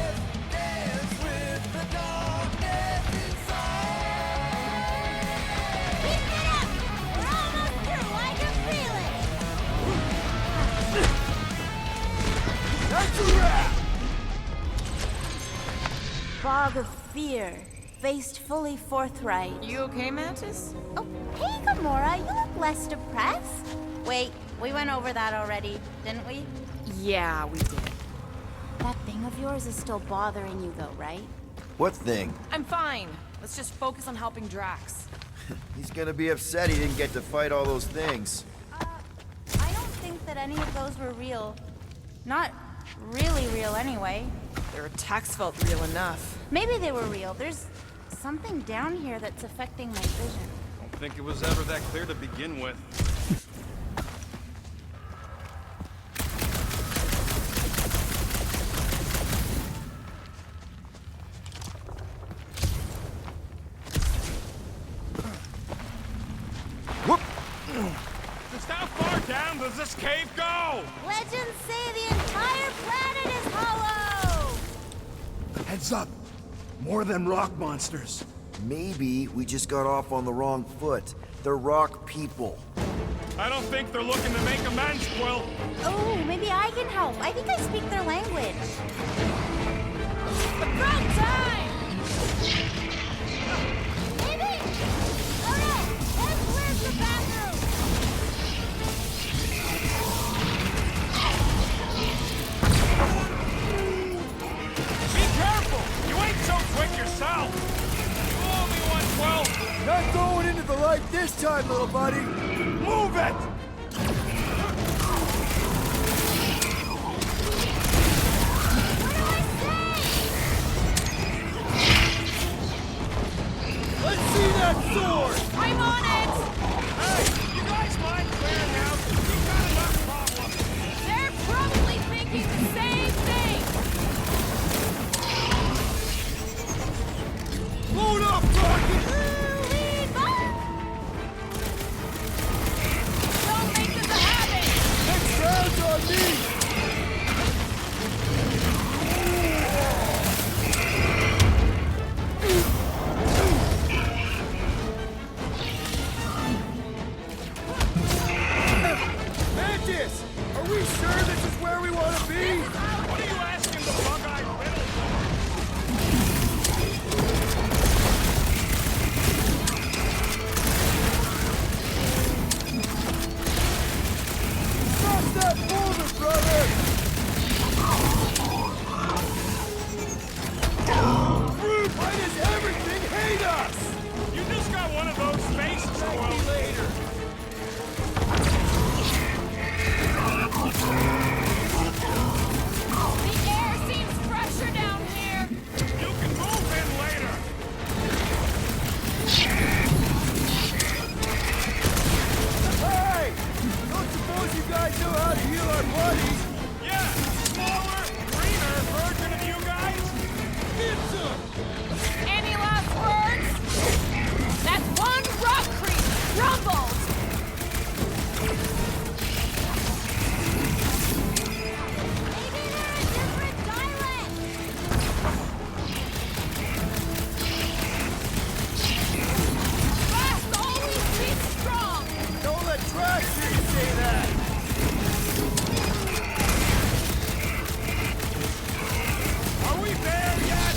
Keep it up! We're almost through, I can feel it! That's a wrap! Fog of fear, faced fully forthright. You okay, Mantis? Oh, hey, Gamora, you look less depressed. Wait, we went over that already, didn't we? Yeah, we did. That thing of yours is still bothering you, though, right? What thing? I'm fine. Let's just focus on helping Drax. He's gonna be upset he didn't get to fight all those things. I don't think that any of those were real. Not really real, anyway. Their attacks felt real enough. Maybe they were real. There's something down here that's affecting my vision. Don't think it was ever that clear to begin with. Just how far down does this cave go? Legends say the entire planet is hollow! Heads up! More than rock monsters. Maybe we just got off on the wrong foot. They're rock people. I don't think they're looking to make amends, Quill. Oh, maybe I can help. I think I speak their language. About time! Maybe! Oh no! Where's the bathroom? Be careful! You ain't so quick yourself! You owe me one, Quill! Not going into the light this time, little buddy! Move it! Let's see that sword! I'm on it! Hey, you guys mind clearing out? We've got enough problems. They're probably on me! Mantis! Are we sure this is where we want to be? What are you asking the bug-eyed riddle for? Cross that boulder, brother! Why does everything hate us? You just got one of those faces, well later. The air seems fresher down here. You can move in later. Hey! Don't suppose you guys know how to heal our bodies? Yeah, smaller, greener version of you guys. Get some! Any last words? That's one rock creep rumbled. Maybe they're a different dialect. Fast always be strong. Don't let trash hear you say that! Are we there yet?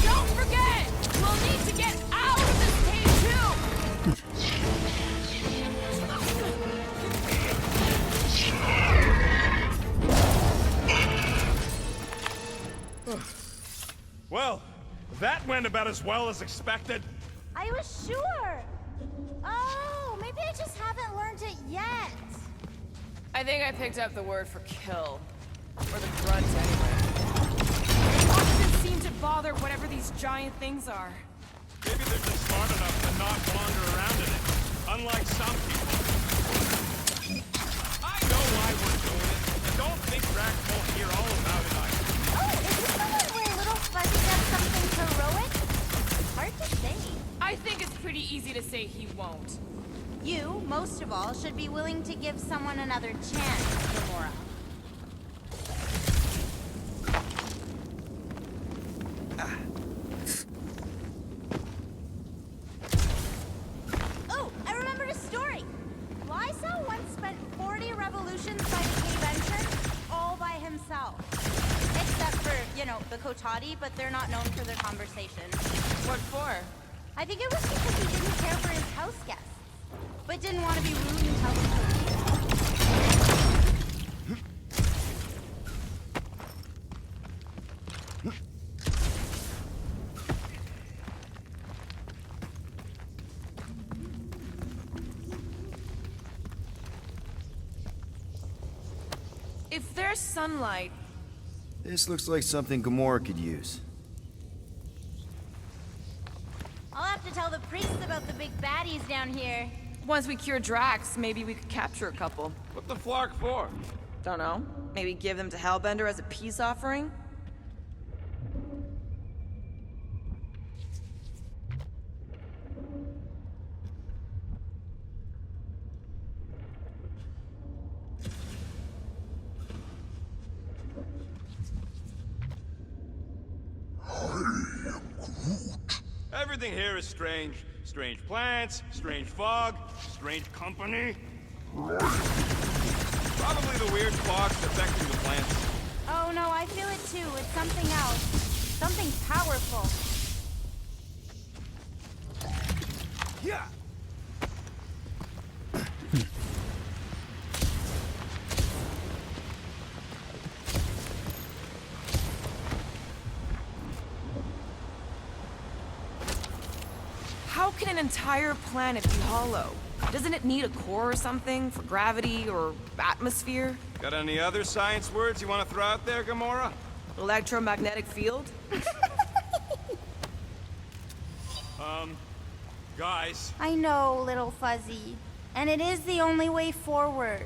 Don't forget, we'll need to get out of this cave too. Well, that went about as well as expected. I was sure. Oh, maybe I just haven't learned it yet. I think I picked up the word for kill. Or the grunt, anyway. It doesn't seem to bother whatever these giant things are. Maybe they're just smart enough to not wander around in it, unlike some people. I know why we're doing it, and don't think Drax won't hear all about it either. Oh, is this the one where Little Fuzzy does something heroic? Hard to say. I think it's pretty easy to say he won't. You, most of all, should be willing to give someone another chance, Gamora. Oh, I remembered a story. Lysa once spent 40 revolutions fighting cave entrance all by himself. Except for, you know, the Kotati, but they're not known for their conversation. What for? I think it was because he didn't care for his house guests, but didn't want to be rude and tell them to leave. If there's sunlight, This looks like something Gamora could use. I'll have to tell the priests about the big baddies down here. once we cure Drax, maybe we could capture a couple. What the flark for? Don't know. Maybe give them to Hellbender as a peace offering? Everything here is strange. Strange plants, strange fog, strange company. Probably the weird fogs affecting the plants. Oh no, I feel it too. It's something else. Something powerful. Yeah! How can an entire planet be hollow? Doesn't it need a core or something for gravity or atmosphere? Got any other science words you want to throw out there, Gamora? Electromagnetic field? Guys. I know, little Fuzzy. And it is the only way forward.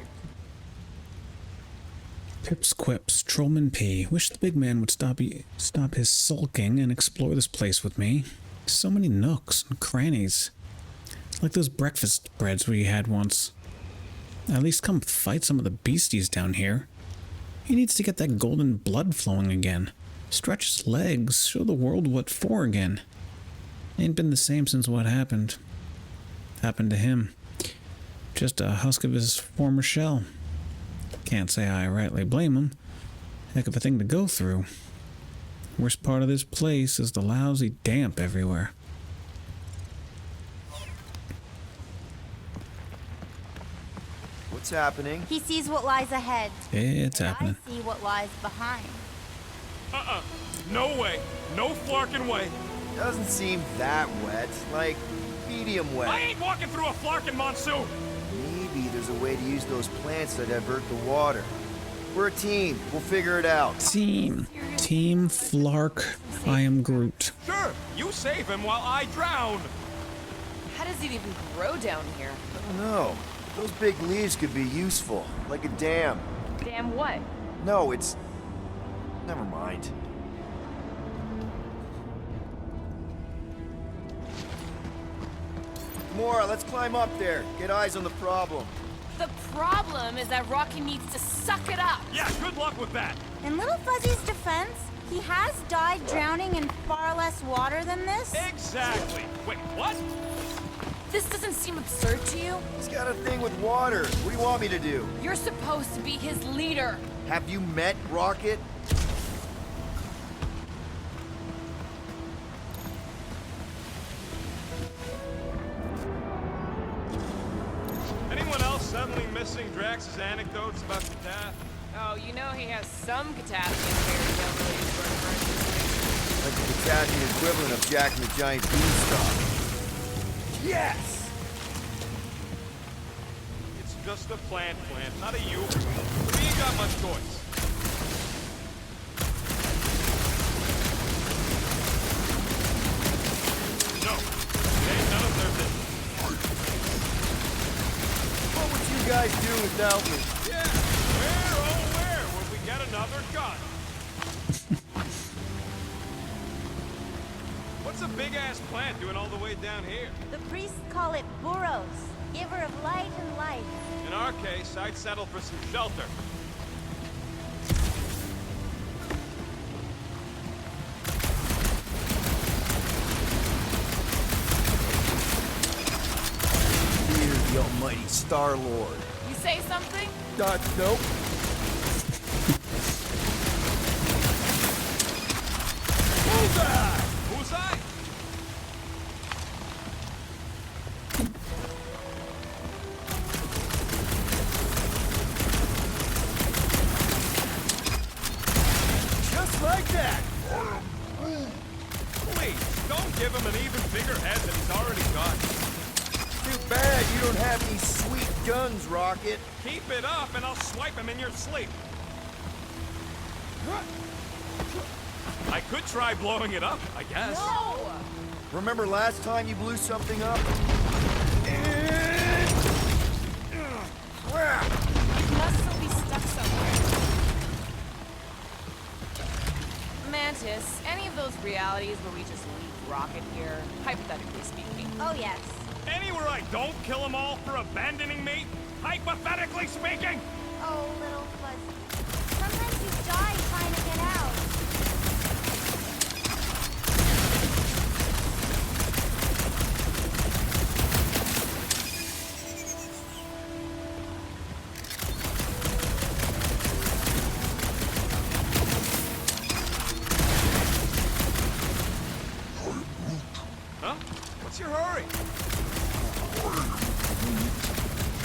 Pips quips, Trollman P. Wish the big man would stop his sulking and explore this place with me. So many nooks and crannies. It's like those breakfast breads we had once. At least come fight some of the beasties down here. He needs to get that golden blood flowing again. Stretch his legs, show the world what for again. Ain't been the same since what happened to him. Just a husk of his former shell. Can't say I rightly blame him. Heck of a thing to go through. Worst part of this place is the lousy damp everywhere. What's happening? He sees what lies ahead. It's and happening. I see what lies behind. No way. No flarkin' way. Doesn't seem that wet. Like, medium wet. I ain't walking through a flarkin' monsoon. Maybe there's a way to use those plants to divert the water. We're a team. We'll figure it out. Team Flark. I am Groot. Sure, you save him while I drown. How does it even grow down here? I don't know. Those big leaves could be useful. Like a dam. Damn what? No, it's... Never mind. Mora, let's climb up there. Get eyes on the problem. The problem is that Rocky needs to suck it up. Yeah, good luck with that. In Little Fuzzy's defense, he has died drowning in far less water than this. Exactly. Wait, what? This doesn't seem absurd to you? He's got a thing with water. What do you want me to do? You're supposed to be his leader. Have you met Rocket? Anyone else suddenly missing Drax's anecdotes about the death? Oh, you know he has some potassium fairy tale Like the potassium equivalent of Jack and the Giant Beanstalk. Yes! It's just a plant, not a you. We ain't got much choice. No, it ain't none of their business. What would you guys do without me? Yeah, where would we get another gun? What's a big-ass plant doing all the way down here? The priests call it Boros, giver of light and life. In our case, I'd settle for some shelter. Fear the almighty Star-Lord. You say something? Nope. Bullseye! Bullseye? Just like that! Please, don't give him an even bigger head than he's already got. Too bad you don't have any sweet guns, Rocket. Keep it up and I'll swipe him in your sleep. I could try blowing it up, I guess. No! Remember last time you blew something up? Crap! It must still be stuck somewhere. Mantis, any of those realities where we just leave Rocket here, hypothetically speaking? Oh, yes. Anywhere I don't kill them all for abandoning me, hypothetically speaking. Oh, Little Fuzzy. Sometimes you die trying to get out. Huh? What's your hurry?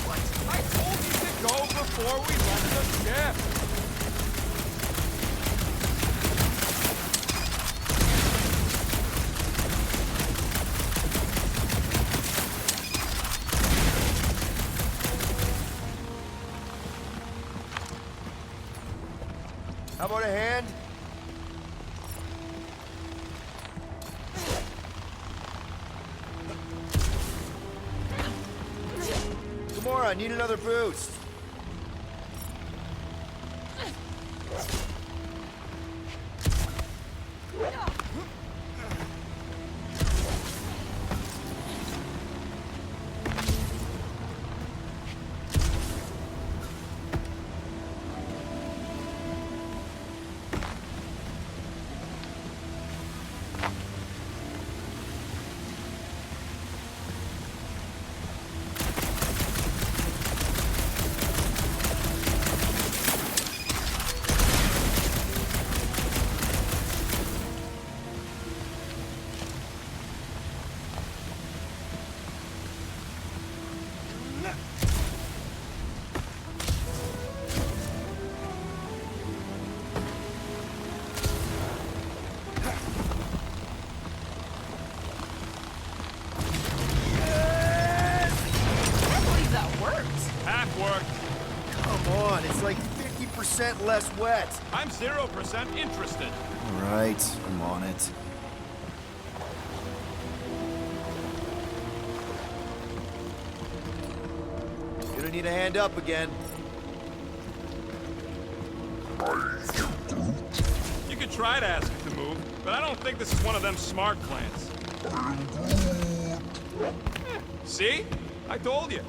What? I told you to go before we left the ship. How about a hand? Gamora, I need another boost. 1% less wet. I'm 0% interested. All right, I'm on it. Gonna need a hand up again. You could try to ask it to move, but I don't think this is one of them smart plants. See? I told you.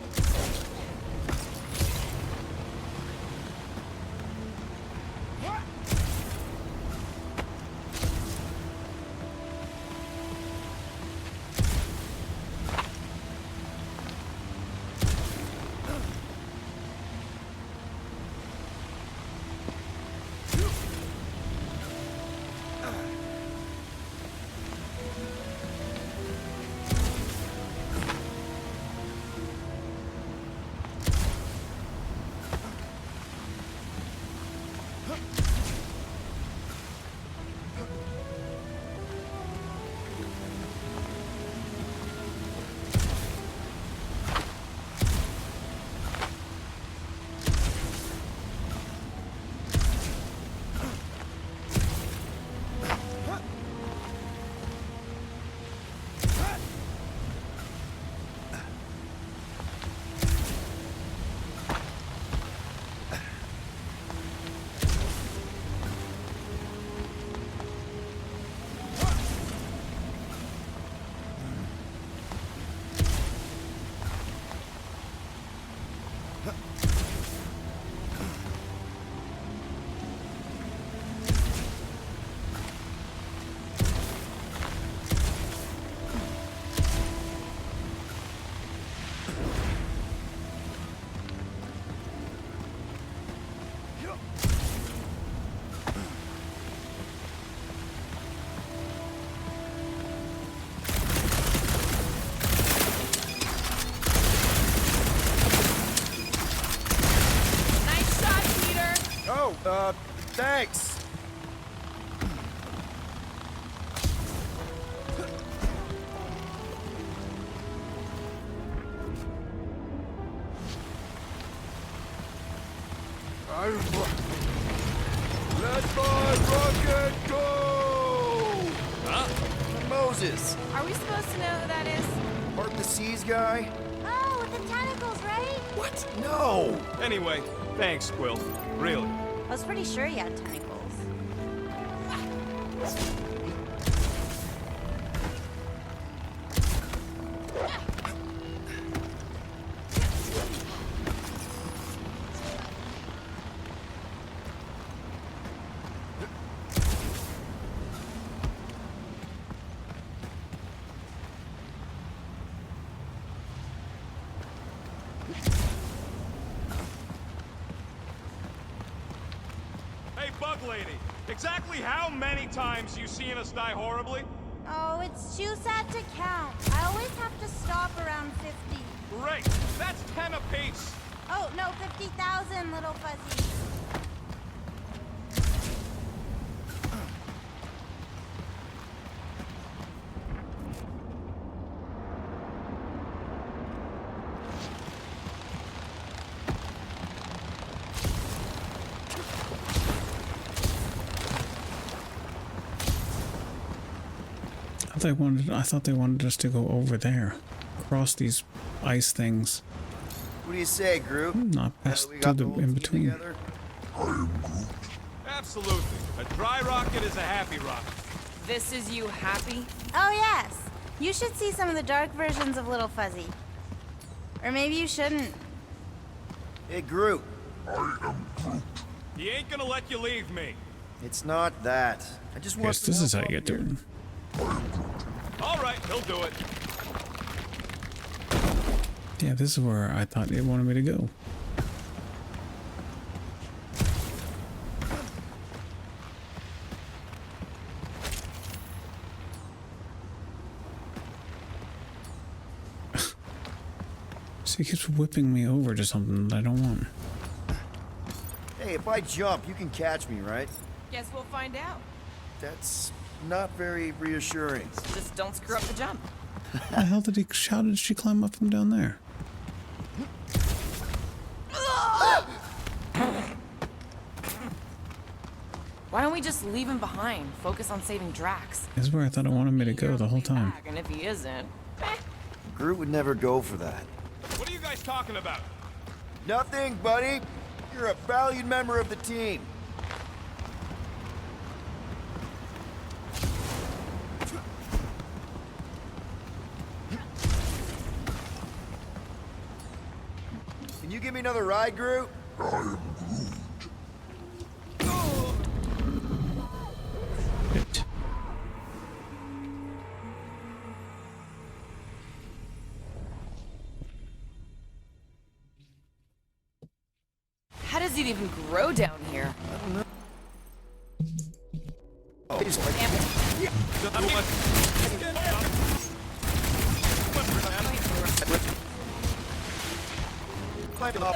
Thanks. Let my rocket go! Huh? Moses. Are we supposed to know who that is? Part the seas guy? Oh, with the tentacles, right? What? No! Anyway, thanks, Quill. Really. I was pretty sure he had tentacles. Hey, Bug Lady, exactly how many times you seen us die horribly? Oh, it's too sad to count. I always have to stop around 50. Great, that's 10 apiece. Oh, no, 50,000, little fuzzy. I thought they wanted us to go over there, across these ice things. What do you say, Groot? Not past to the in between. Absolutely. A dry rocket is a happy rocket. This is you happy? Oh, yes. You should see some of the dark versions of Little Fuzzy. Or maybe you shouldn't. Hey, Groot. He ain't gonna let you leave me. It's not that. I just want Yes, this is how you get to it. All right, he'll do it. Yeah, this is where I thought it wanted me to go. So he keeps whipping me over to something that I don't want. Hey, if I jump, you can catch me, right? Guess we'll find out. That's not very reassuring. Just don't screw up the jump. How the hell did he? How did she climb up from down there? Why don't we just leave him behind? Focus on saving Drax. This is where I thought I wanted me to go the whole time. And if he isn't, Groot would never go for that. What are you guys talking about? Nothing, buddy. You're a valued member of the team. Can you give me another ride, Groot? It. how does it even grow down here? Oh, he's like, climb up.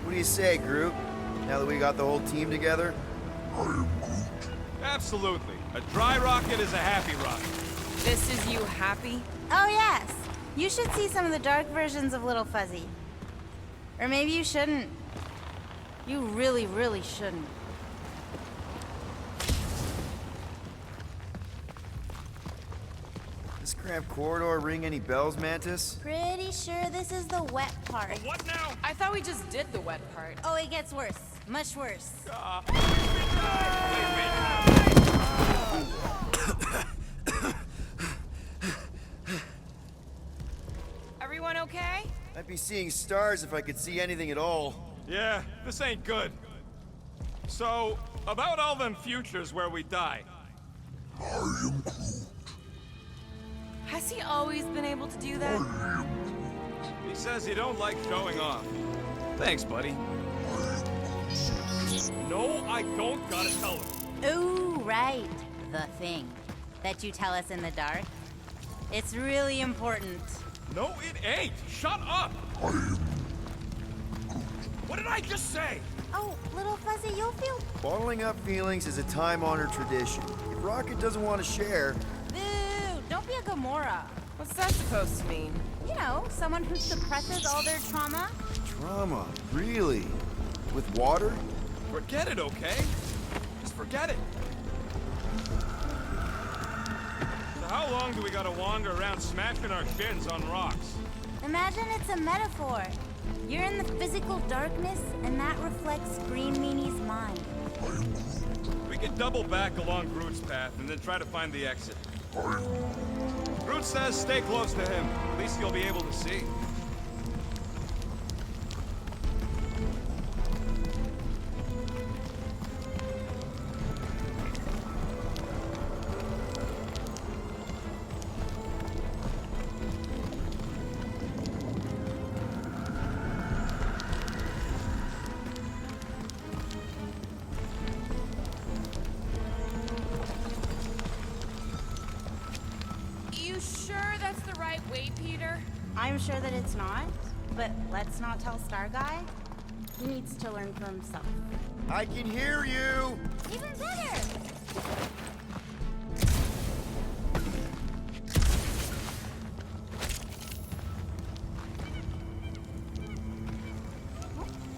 What do you say, Groot? Now that we got the whole team together? Absolutely. A dry rocket is a happy rocket. This is you happy? Oh, yes. You should see some of the dark versions of Little Fuzzy. Or maybe you shouldn't. You really, really shouldn't. This cramped corridor ring any bells, Mantis? Pretty sure this is the wet part. What now? I thought we just did the wet part. Oh, it gets worse. Much worse. Everyone okay? I'd be seeing stars if I could see anything at all. Yeah, this ain't good. So, about all them futures where we die. Has he always been able to do that? He says he don't like showing off. Thanks, buddy. No, I don't gotta tell him. Ooh, right. The thing that you tell us in the dark. It's really important. No, it ain't. Shut up. What did I just say? Oh, Little Fuzzy, you'll feel... Bottling up feelings is a time-honored tradition. If Rocket doesn't want to share... Boo! Don't be a Gamora. What's that supposed to mean? You know, someone who suppresses all their trauma. Trauma? Really? With water? Forget it, okay? Just forget it. So how long do we gotta wander around smashing our shins on rocks? Imagine it's a metaphor. You're in the physical darkness, and that reflects Green Meanie's mind. We could double back along Groot's path and then try to find the exit. Groot says stay close to him. At least you'll be able to see. You sure that's the right way, Peter? I'm sure that it's not, but let's not tell Star Guy. He needs to learn for himself. I can hear you! Even better!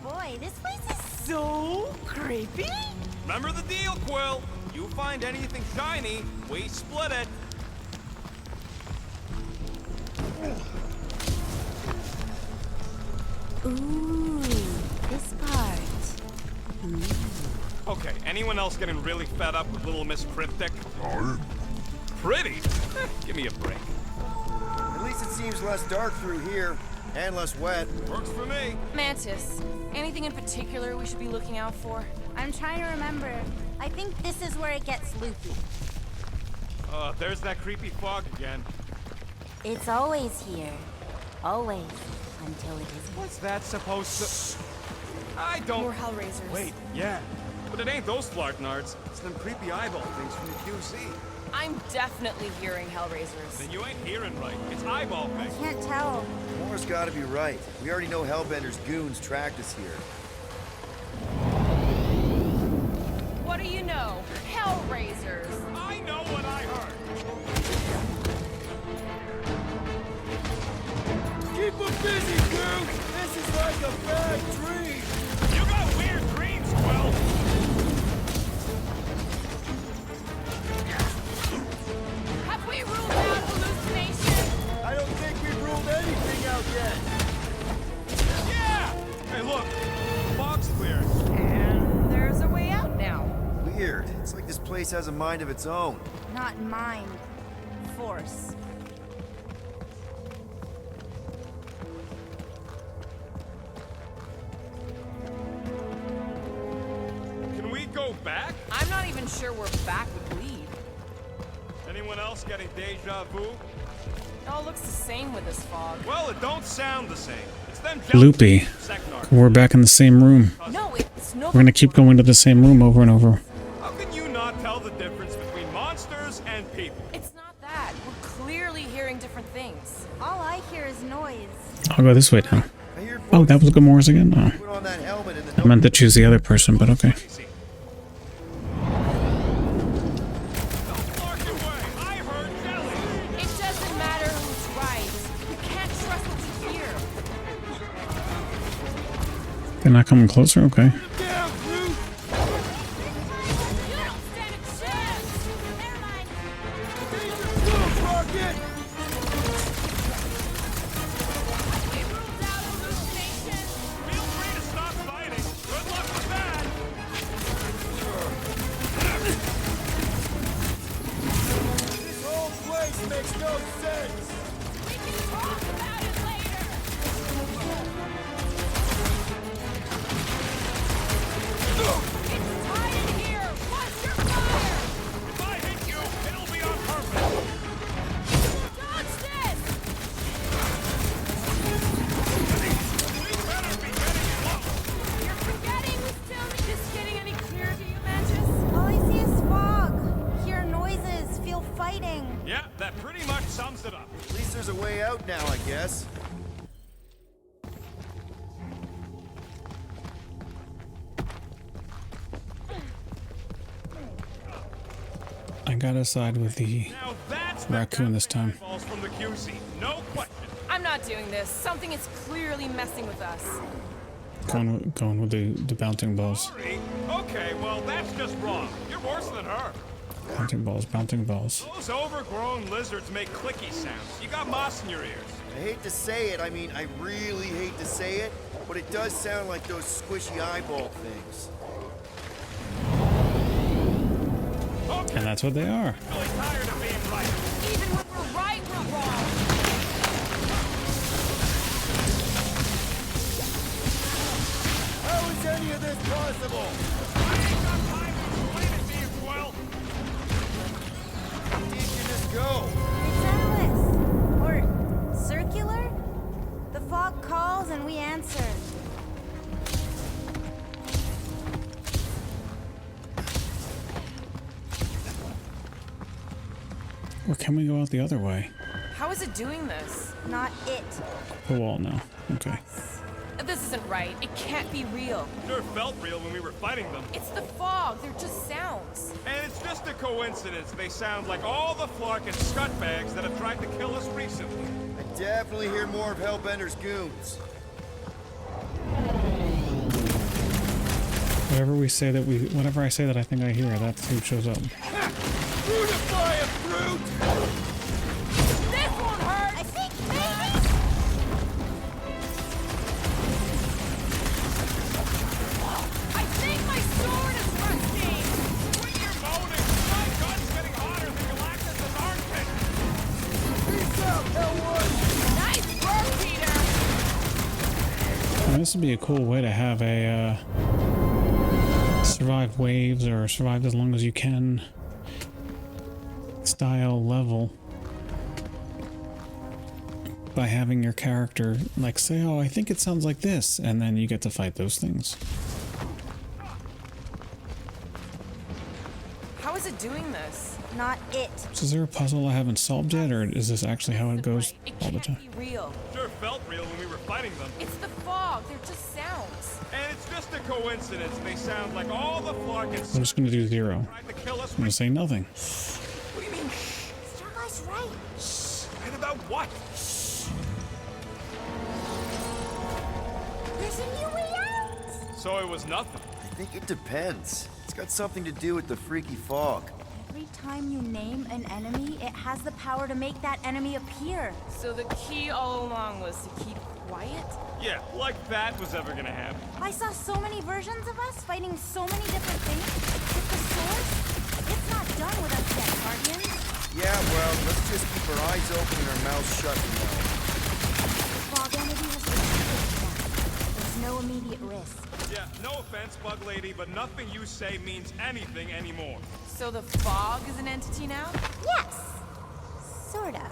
Boy, this place is so creepy! Remember the deal, Quill. You find anything shiny, we split it. Ooh, this part. Okay, anyone else getting really fed up with Little Miss Cryptic? Pretty? Give me a break. At least it seems less dark through here, and less wet. Works for me. Mantis, anything in particular we should be looking out for? I'm trying to remember. I think this is where it gets loopy. There's that creepy fog again. It's always here. Always. Until it isn't. What's that supposed to... I don't... More Hellraisers. Wait, yeah. But it ain't those Flartnards. It's them creepy eyeball things from the QC. I'm definitely hearing Hellraisers. Then you ain't hearing right. It's eyeball things. Can't tell. Moore's gotta be right. We already know Hellbender's goons tracked us here. What are do you know? Hellraisers. I know what I heard. Keep them busy, Groot! This is like a bad dream! You got weird dreams, Quill. Have we ruled out hallucination? I don't think we've ruled anything out yet! Yeah! Hey, look. Fog's clearing. And there's a way out now. Weird. It's like this place has a mind of its own. Not mind. Force. Can we go back? I'm not even sure where back would lead. Anyone else getting deja vu? It all looks the same with this fog. Well, it don't sound the same. It's them Loopy. Seknarf. We're back in the same room. No, it's no. We're gonna keep going to the same room over and over. How can you not tell the difference between monsters and people? It's not that. We're clearly hearing different things. All I hear is noise. I'll go this way now. I hear Oh, that was Gamora's again? Oh. put on that helmet and the I meant to choose the other person, but okay. It doesn't matter who's right. You can't trust what you hear. They're not coming closer? Okay. down, Groot! You don't stand a chance. Never mind. Move, Rocket! We ruled out hallucination. Feel free to stop fighting. Good luck with that. This whole place makes no sense! We can talk about it later. It's tight in here. Watch your fire. If I hit you, it'll be on purpose. Dodge this. We better be getting close. You're forgetting we still need this getting any clearer to you, Mantis? All I see is fog. Hear noises. Feel fighting. Yeah, that pretty much sums it up. At least there's a way out now, I guess. I gotta side with the Now that's raccoon this time. falls from the QC. No question. I'm not doing this. Something is clearly messing with us. Going with the bouncing balls. Sorry. Okay, well, that's just wrong. You're worse than her. Bouncing balls, bouncing balls. Those overgrown lizards make clicky sounds. You got moss in your ears. I hate to say it, I mean, I really hate to say it, but it does sound like those squishy eyeball things. Okay. And that's what they are. I'm really tired of being right. Even when we're right, we're wrong. How is any of this possible? I ain't got time to explain it to you, Quill. How deep can this go? It's endless. Or circular? The fog calls and we answer. Or can we go out the other way? How is it doing this? Not it. The wall now. Okay. This isn't right. It can't be real. Sure felt real when we were fighting them. It's the fog. They're just sounds. And it's just a coincidence they sound like all the flark and scutbags that have tried to kill us recently. I definitely hear more of Hellbender's goons. Whatever I say that I think I hear, that's who shows up. Brutify him, Brute! This won't hurt. I think maybe. I think my sword is rusting. Quit your moaning! My gun's getting hotter than Galactus' armpit! Peace out, Hellwood! Nice work, Peter. And this would be a cool way to have a survive waves or survive as long as you can style level by having your character like say, oh, I think it sounds like this, and then you get to fight those things. How is it doing this? Not it. So is there a puzzle I haven't solved yet, or is this actually how it goes It all the can't time? be real. Sure felt real when we were fighting them. It's the fog. They're just sounds. And it's just a coincidence they sound like all the Flarkin I'm just gonna do 0. tried to kill us. I'm gonna say nothing. What do you mean? Star Guy's right. And about what? There's a new way out. So it was nothing. I think it depends. It's got something to do with the freaky fog. Every time you name an enemy, it has the power to make that enemy appear. So the key all along was to keep quiet? Yeah, like that was ever gonna happen. I saw so many versions of us fighting so many different things. With the source, it's not done with us yet, Guardians. Yeah, well, let's just keep our eyes open and our mouths shut now. The fog entity has retreated now. There's no immediate risk. Yeah, no offense, Bug Lady, but nothing you say means anything anymore. So the fog is an entity now? Yes. Sorta.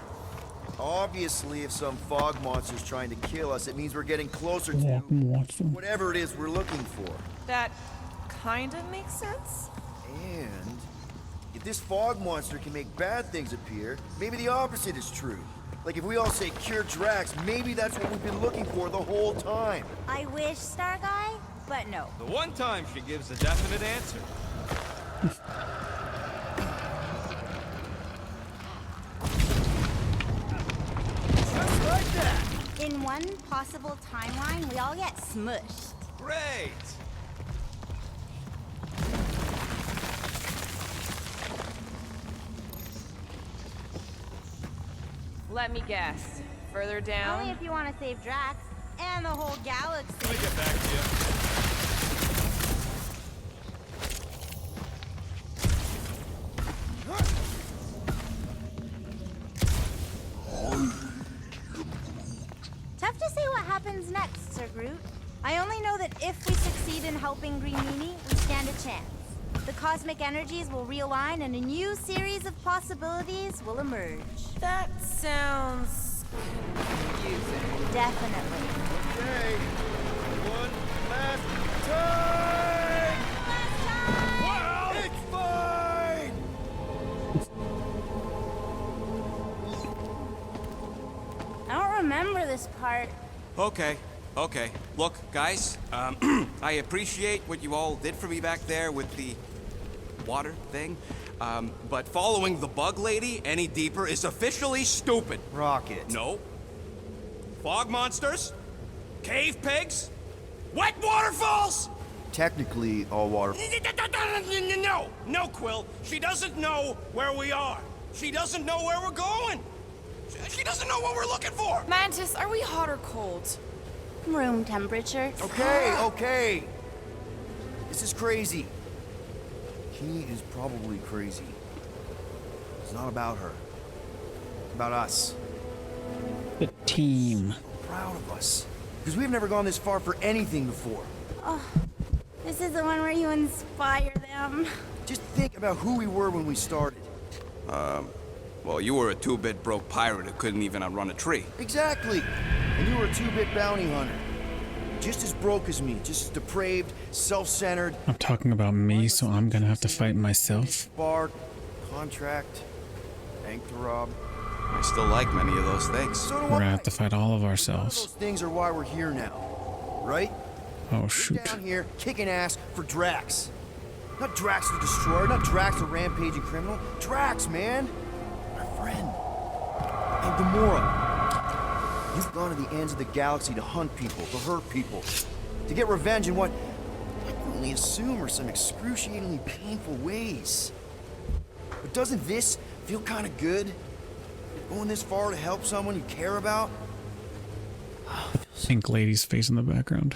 Obviously, if some fog monster's trying to kill us, it means we're getting closer to whatever it is we're looking for. That kind of makes sense. And if this fog monster can make bad things appear, maybe the opposite is true. Like if we all say cure Drax, maybe that's what we've been looking for the whole time. I wish, Star Guy, but no. The one time she gives a definite answer. Just like that! In one possible timeline, we all get smushed. Great! Let me guess. Further down? Only if you want to save Drax and the whole galaxy. Let me get back to you. Tough to say what happens next, Sir Groot. I only know that if we succeed in helping Green Meanie, we stand a chance. The cosmic energies will realign and a new series of possibilities will emerge. That sounds confusing. Definitely. Okay, one last time! Well, It's fine! I don't remember this part. Okay. Look, guys, I appreciate what you all did for me back there with the water thing, but following the Bug Lady any deeper is officially stupid. Rocket. No. Fog monsters? Cave pigs? Wet waterfalls? Technically, all water. No, Quill. She doesn't know where we are. She doesn't know where we're going. She doesn't know what we're looking for. Mantis, are we hot or cold? Room temperature. Okay. This is crazy. He is probably crazy. It's not about her. It's about us. The team. I'm proud of us. Because we've never gone this far for anything before. Oh, this is the one where you inspire them. Just think about who we were when we started. Well, you were a two-bit broke pirate who couldn't even outrun a tree. Exactly. And you were a two-bit bounty hunter. Just as broke as me, just as depraved, self-centered. I'm talking about me, so I'm gonna have to fight myself. Bar, contract, bank to rob. I still like many of those things. So do We're gonna I. have to fight all of Those ourselves. things are why we're here now, right? Oh We're shoot. down here kicking ass for Drax. Not Drax the Destroyer, not Drax the rampaging criminal. Drax, man! Our friend. And Gamora. You've gone to the ends of the galaxy to hunt people, to hurt people, to get revenge in what I can only assume are some excruciatingly painful ways. But doesn't this feel kind of good? Going this far to help someone you care about? Pink lady's face in the background.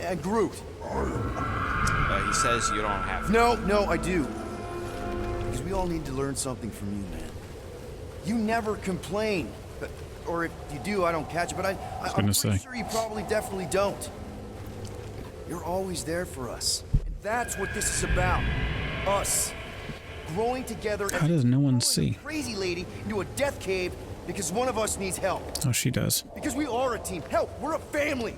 And Groot. He says you don't have to. No, I do. Because we all need to learn something from you, man. You never complain. Or if you do, I don't catch it, but I'm pretty sure you probably definitely don't. You're always there for us. And that's what this is about. Us. Growing together How does no one see? Crazy lady into a death cave because one of us needs help. Oh, she does. Because we are a team. Hell, we're a family.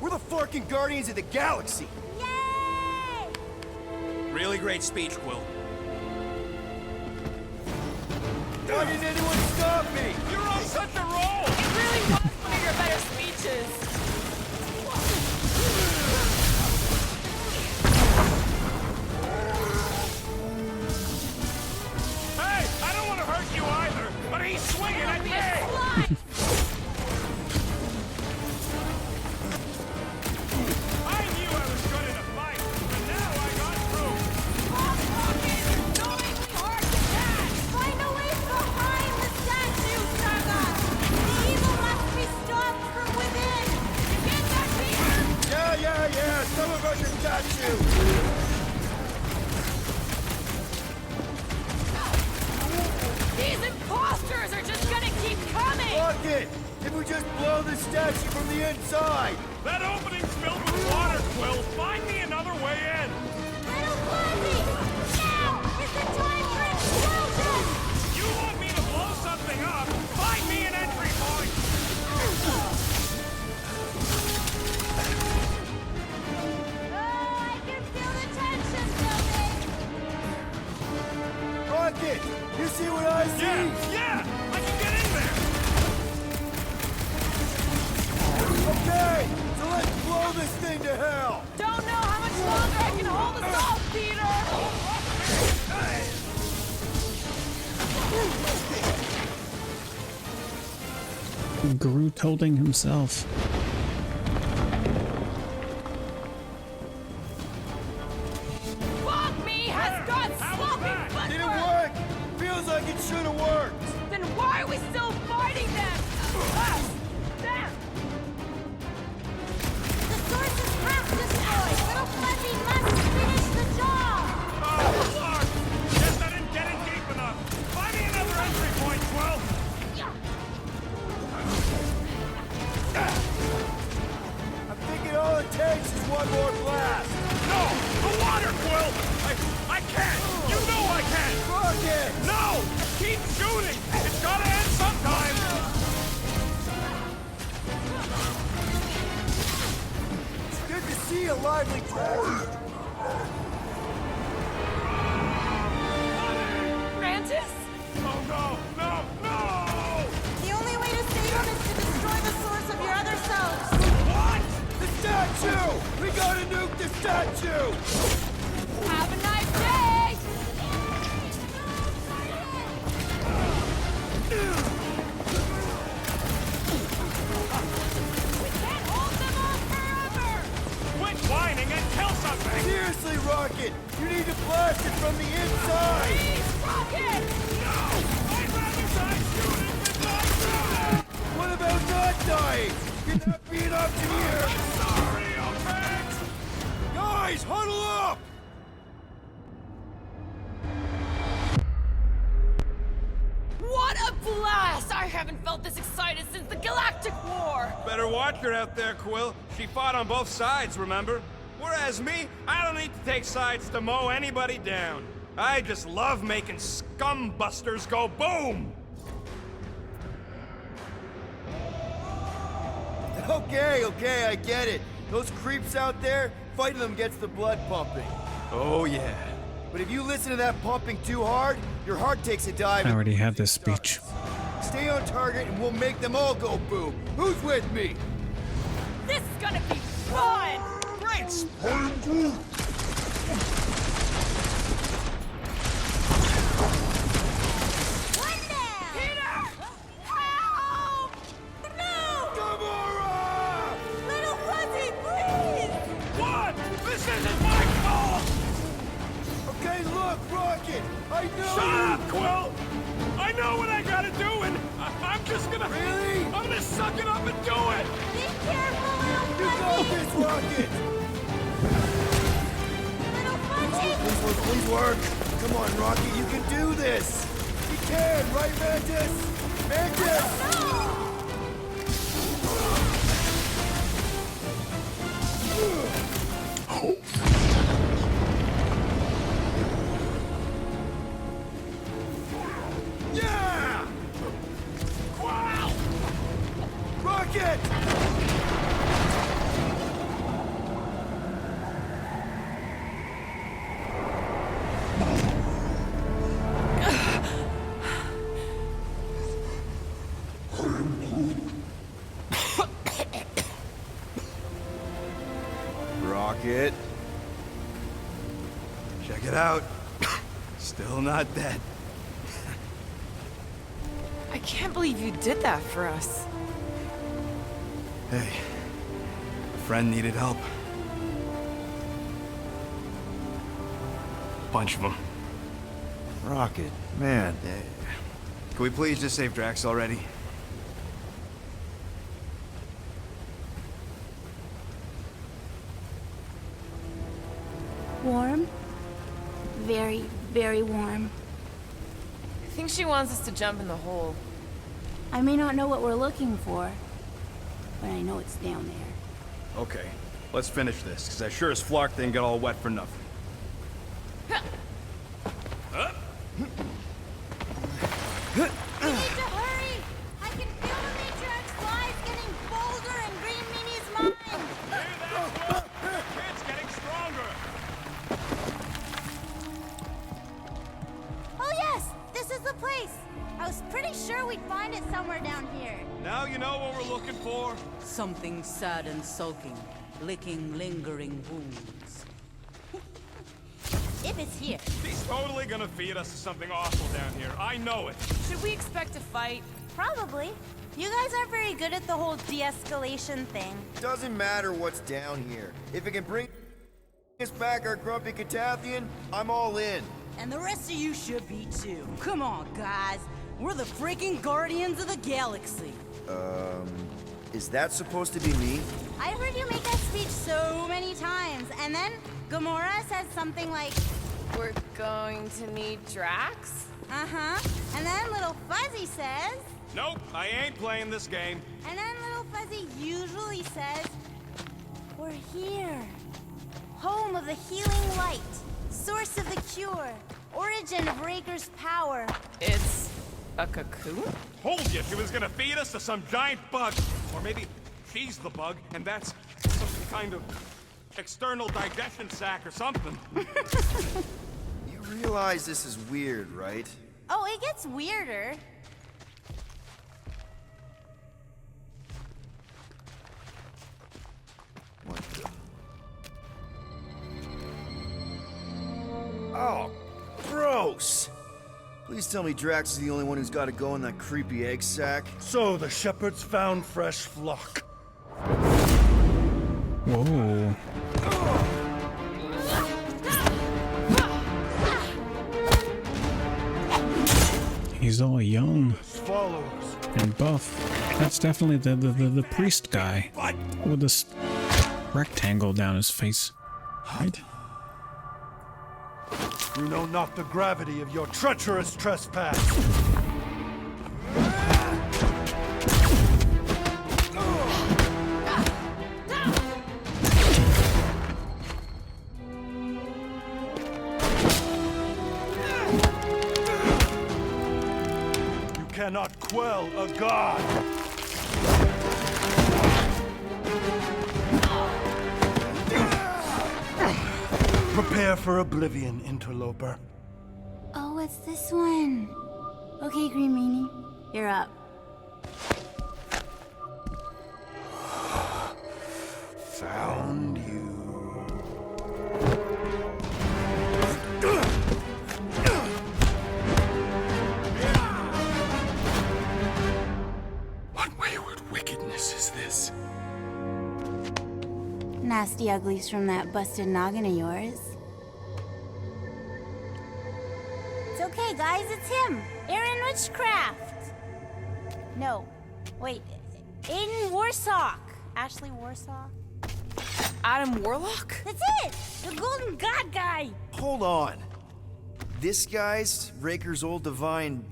We're the fucking Guardians of the Galaxy. Yay! Really great speech, Quill. Why didn't anyone stop me? You're on such a roll! It really was one of your better speeches. knew I was good in a fight, but now I got through. Find a way behind the statue, Saga! The evil must be stopped from within! You get that, Peter? Yeah, some of us are statue! These imposters are just gonna keep coming! Fuck it! If we just blow the statue from the inside! That opening's filled with water, Quill. Find me another way in. Little Fuzzy! Now is the time for explosion! You want me to blow something up? Find me an entry point. Oh, I can feel the tension building! Rocket! You see what I see? Yeah, I can get in there. Okay, so let's blow this thing to hell! Don't know how much longer I can hold us off, Peter! Groot holding himself. Fuck me has got sloppy footwork! Did it work? Feels like it should have worked! Then why are we still fighting them? Them! The source is half destroyed! Little Fuzzy must finish the job! Oh, Lord. Guess I didn't get in deep enough. Find me another entry point, Quill. I'm thinking all it takes is one more blast! No! The water, Quill! I can't! You know I can't! Rocket! No! Keep shooting! It's gotta end sometime! It's good to see a lively crowd! Francis? Oh, no! The only way to save him is to destroy the source of your other selves! What? The statue! We gotta nuke the statue! Have a nice day! We can't hold them off forever! Quit whining and kill something! Seriously, Rocket! You need to blast it from the inside! Please, Rocket! No! I'd rather die shooting than die shooting! What about not dying? You're not being up to here! I'm sorry, okay? Guys, huddle up! What a blast! I haven't felt this excited since the Galactic War! Better watch her out there, Quill. She fought on both sides, remember? Whereas me, I don't need to take sides to mow anybody down. I just love making scumbusters go boom! Okay, I get it. Those creeps out there, fighting them gets the blood pumping. Oh, yeah. But if you listen to that pumping too hard, your heart takes a dive. I already have this speech. Stay on target and we'll make them all go boom. Who's with me? This is gonna be fun! Great! Peter! Help! No! Gamora! Little Fuzzy, please! What? This isn't my fault! Okay, look, Rocket! I know Shut you! up, Quill! I know what I gotta do, and I'm just gonna... Really? I'm gonna suck it up and do it! Be careful, Little You got Fuzzy! this, Rocket! Little Fuzzy! Please work! Come on, Rocket, you can do this! You can, right, Mantis? Mantis! Yeah! Wow! Rocket! Rocket. Check it out. Still not dead. I can't believe you did that for us. Hey, a friend needed help. Bunch of them. Rocket, man. Can we please just save Drax already? Warm? Very, very warm. I think she wants us to jump in the hole. I may not know what we're looking for, but I know it's down there. Okay, let's finish this, because I sure as Flark didn't get all wet for nothing. We need to hurry! I can feel the Matriarch's lies getting bolder in Green Meanie's mind! Kid's getting stronger. Oh yes! This is the place! I was pretty sure we'd find it somewhere down here. Now you know what we're looking for. Something sad and sulking, licking lingering wounds. If it's here. He's totally gonna feed us to something awful down here. I know it. Should we expect a fight? Probably. You guys aren't very good at the whole de-escalation thing. Doesn't matter what's down here. If it can bring us back our grumpy Catathian, I'm all in. And the rest of you should be too. Come on, guys. We're the freaking Guardians of the Galaxy. Is that supposed to be me? I heard you make that speech so many times, and then Gamora said something like, We're going to need Drax? uh-huh, and then Little Fuzzy says, Nope, I ain't playing this game. and then Little Fuzzy usually says, we're here. Home of the healing light, source of the cure, origin of Raker's power. It's a cocoon? Told you she was gonna feed us to some giant bug. Or maybe she's the bug, and that's some kind of external digestion sac or something. You realize this is weird, right? Oh, it gets weirder. What the? Oh, gross! Please tell me Drax is the only one who's got to go in that creepy egg sack. So the shepherds found fresh flock. Whoa. He's all young Followers. and buff. That's definitely the priest guy with this rectangle down his face, right? You know not the gravity of your treacherous trespass. You cannot quell a god. Prepare for oblivion, interloper. Oh, it's this one. Okay, Green Meanie, you're up. Found you. What wayward wickedness is this? Nasty uglies from that busted noggin of yours. It's okay, guys, it's him, Aaron Witchcraft. No, wait, Aiden Warsock. Ashley Warsaw. Adam Warlock? That's it! The Golden God guy! Hold on. This guy's Raker's old divine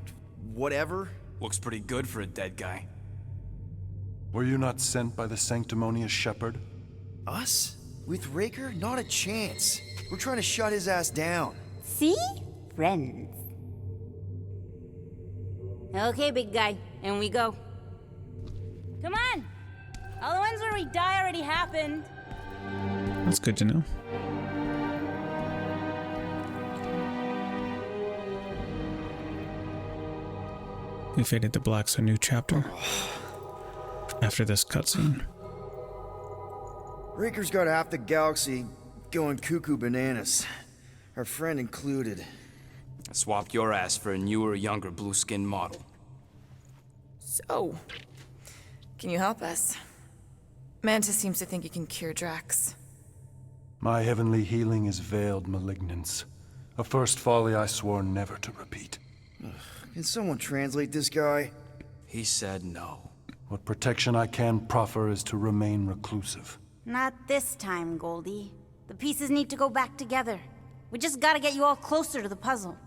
whatever? Looks pretty good for a dead guy. Were you not sent by the sanctimonious shepherd? Us? With Raker? Not a chance. We're trying to shut his ass down. See? Friends. Okay, big guy, and we go. Come on! All the ones where we die already happened. That's good to know. We faded to black's a new chapter. After this cutscene. Raker's got half the galaxy going cuckoo bananas. Our friend included. I swapped your ass for a newer, younger blue-skinned model. So, can you help us? Mantis seems to think he can cure Drax. My heavenly healing is veiled malignance. A first folly I swore never to repeat. Can someone translate this guy? He said no. What protection I can proffer is to remain reclusive. Not this time, Goldie. The pieces need to go back together. We just gotta get you all closer to the puzzle.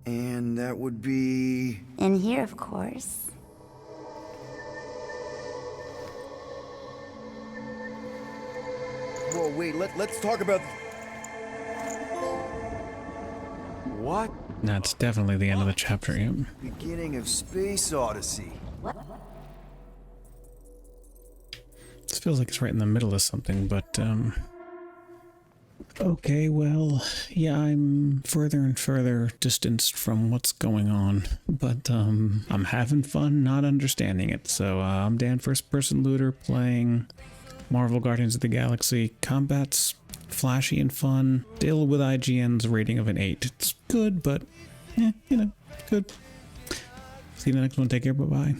And that would be... In here, of course. Whoa, wait, let's talk about... What? That's definitely the end of the chapter, yeah. Beginning of Space Odyssey. This feels like it's right in the middle of something, but, okay, well, yeah, I'm further and further distanced from what's going on, but, I'm having fun not understanding it. So, I'm Dan, first-person looter, playing Marvel Guardians of the Galaxy. Combat's flashy and fun, still with IGN's rating of an 8. It's good, but, you know, good. See you in the next one. Take care, bye-bye.